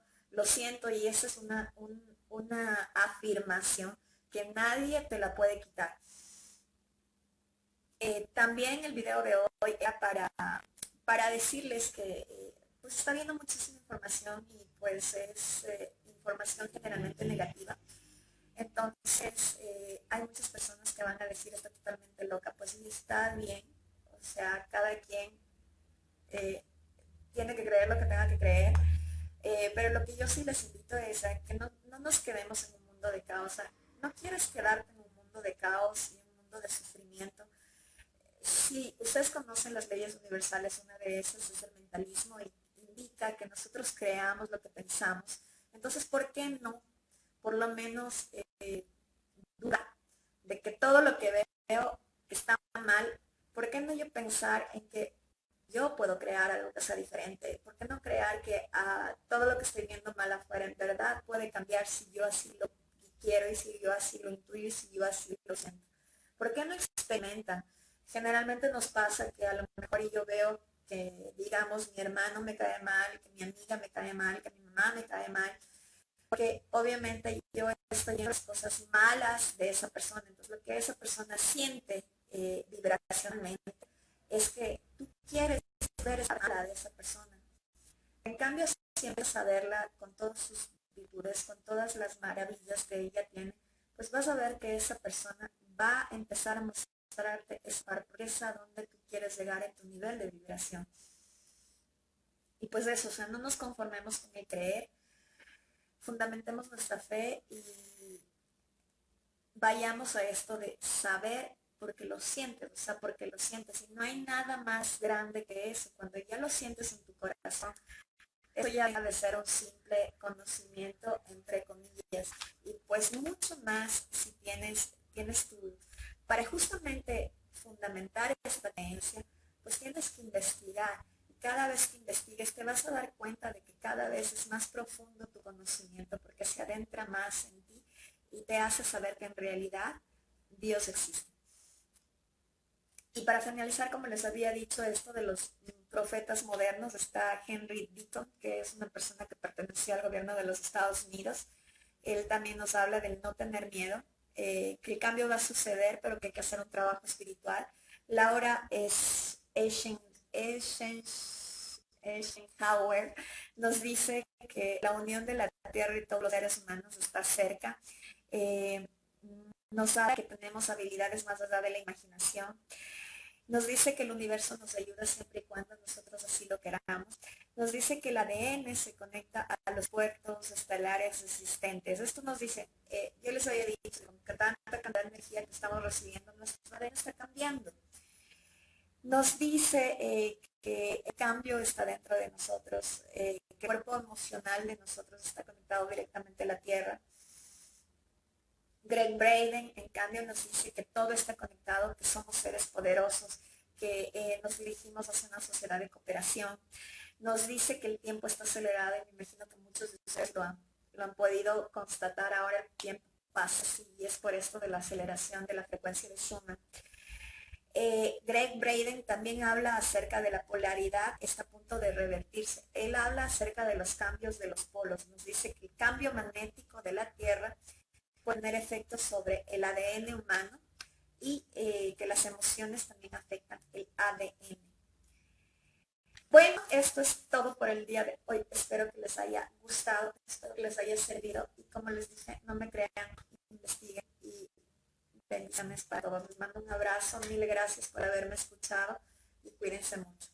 y esa es una afirmación que nadie te la puede quitar. También el video de hoy era para decirles que pues está viendo muchísima información y pues es información generalmente negativa. Entonces, hay muchas personas que van a decir está totalmente loca, pues sí, está bien, o sea, cada quien eh, tiene que creer lo que tenga que creer, pero lo que yo sí les invito es a que no nos quedemos en un mundo de caos. O sea, no quieres quedarte en un mundo de caos y en un mundo de sufrimiento. Si ustedes conocen las leyes universales, una de esas es el mentalismo y indica que nosotros creamos lo que pensamos. Entonces, ¿por qué no? Por lo menos duda de que todo lo que veo está mal. ¿Por qué no yo pensar en que yo puedo crear algo que sea diferente? ¿Por qué no crear que todo lo que estoy viendo mal afuera en verdad puede cambiar si yo así lo quiero y si yo así lo intuyo y si yo así lo siento? ¿Por qué no experimentan? Generalmente nos pasa que a lo mejor yo veo que, digamos, mi hermano me cae mal, que mi amiga me cae mal, que mi mamá me cae mal, porque obviamente yo estoy en las cosas malas de esa persona. Entonces, lo que esa persona siente vibracionalmente es que tú quieres ver esa mala de esa persona. En cambio, si empiezas a verla con todas sus virtudes, con todas las maravillas que ella tiene, pues vas a ver que esa persona va a empezar a mostrarte esa sorpresa donde tú quieres llegar en tu nivel de vibración. Y pues eso, o sea, no nos conformemos con el creer, fundamentemos nuestra fe y vayamos a esto de saber porque lo sientes, o sea, porque lo sientes. Y no hay nada más grande que eso. Cuando ya lo sientes en tu corazón, eso ya deja de ser un simple conocimiento, entre comillas. Y pues mucho más si tienes tu, para justamente fundamentar esta creencia, pues tienes que investigar. Y cada vez que investigues te vas a dar cuenta de que cada vez es más profundo tu conocimiento porque se adentra más en ti y te hace saber que en realidad Dios existe. Y para finalizar, como les había dicho, esto de los profetas modernos, está Henry Deaton, que es una persona que perteneció al gobierno de los Estados Unidos. Él también nos habla del no tener miedo, que el cambio va a suceder, pero que hay que hacer un trabajo espiritual. Laura es Eisenhower nos dice que la unión de la Tierra y todos los seres humanos está cerca. Eh, nos habla que tenemos habilidades más allá de la imaginación. Nos dice que el universo nos ayuda siempre y cuando nosotros así lo queramos. Nos dice que el ADN se conecta a los puertos estelares existentes. Esto nos dice, yo les había dicho, con tanta cantidad de energía que estamos recibiendo, nuestro ADN está cambiando. Nos dice que el cambio está dentro de nosotros, que el cuerpo emocional de nosotros está conectado directamente a la Tierra. Greg Braden, en cambio, nos dice que todo está conectado, que somos seres poderosos, que nos dirigimos hacia una sociedad de cooperación. Nos dice que el tiempo está acelerado y me imagino que muchos de ustedes lo han podido constatar. Ahora el tiempo pasa y es por esto de la aceleración de la frecuencia de Schumann. Greg Braden también habla acerca de la polaridad, está a punto de revertirse. Él habla acerca de los cambios de los polos. Nos dice que el cambio magnético de la Tierra puede tener efectos sobre el ADN humano y que las emociones también afectan el ADN. Bueno, esto es todo por el día de hoy. Espero que les haya gustado, espero que les haya servido y como les dije, no me crean, investiguen y bendiciones para todos. Les mando un abrazo, mil gracias por haberme escuchado y cuídense mucho.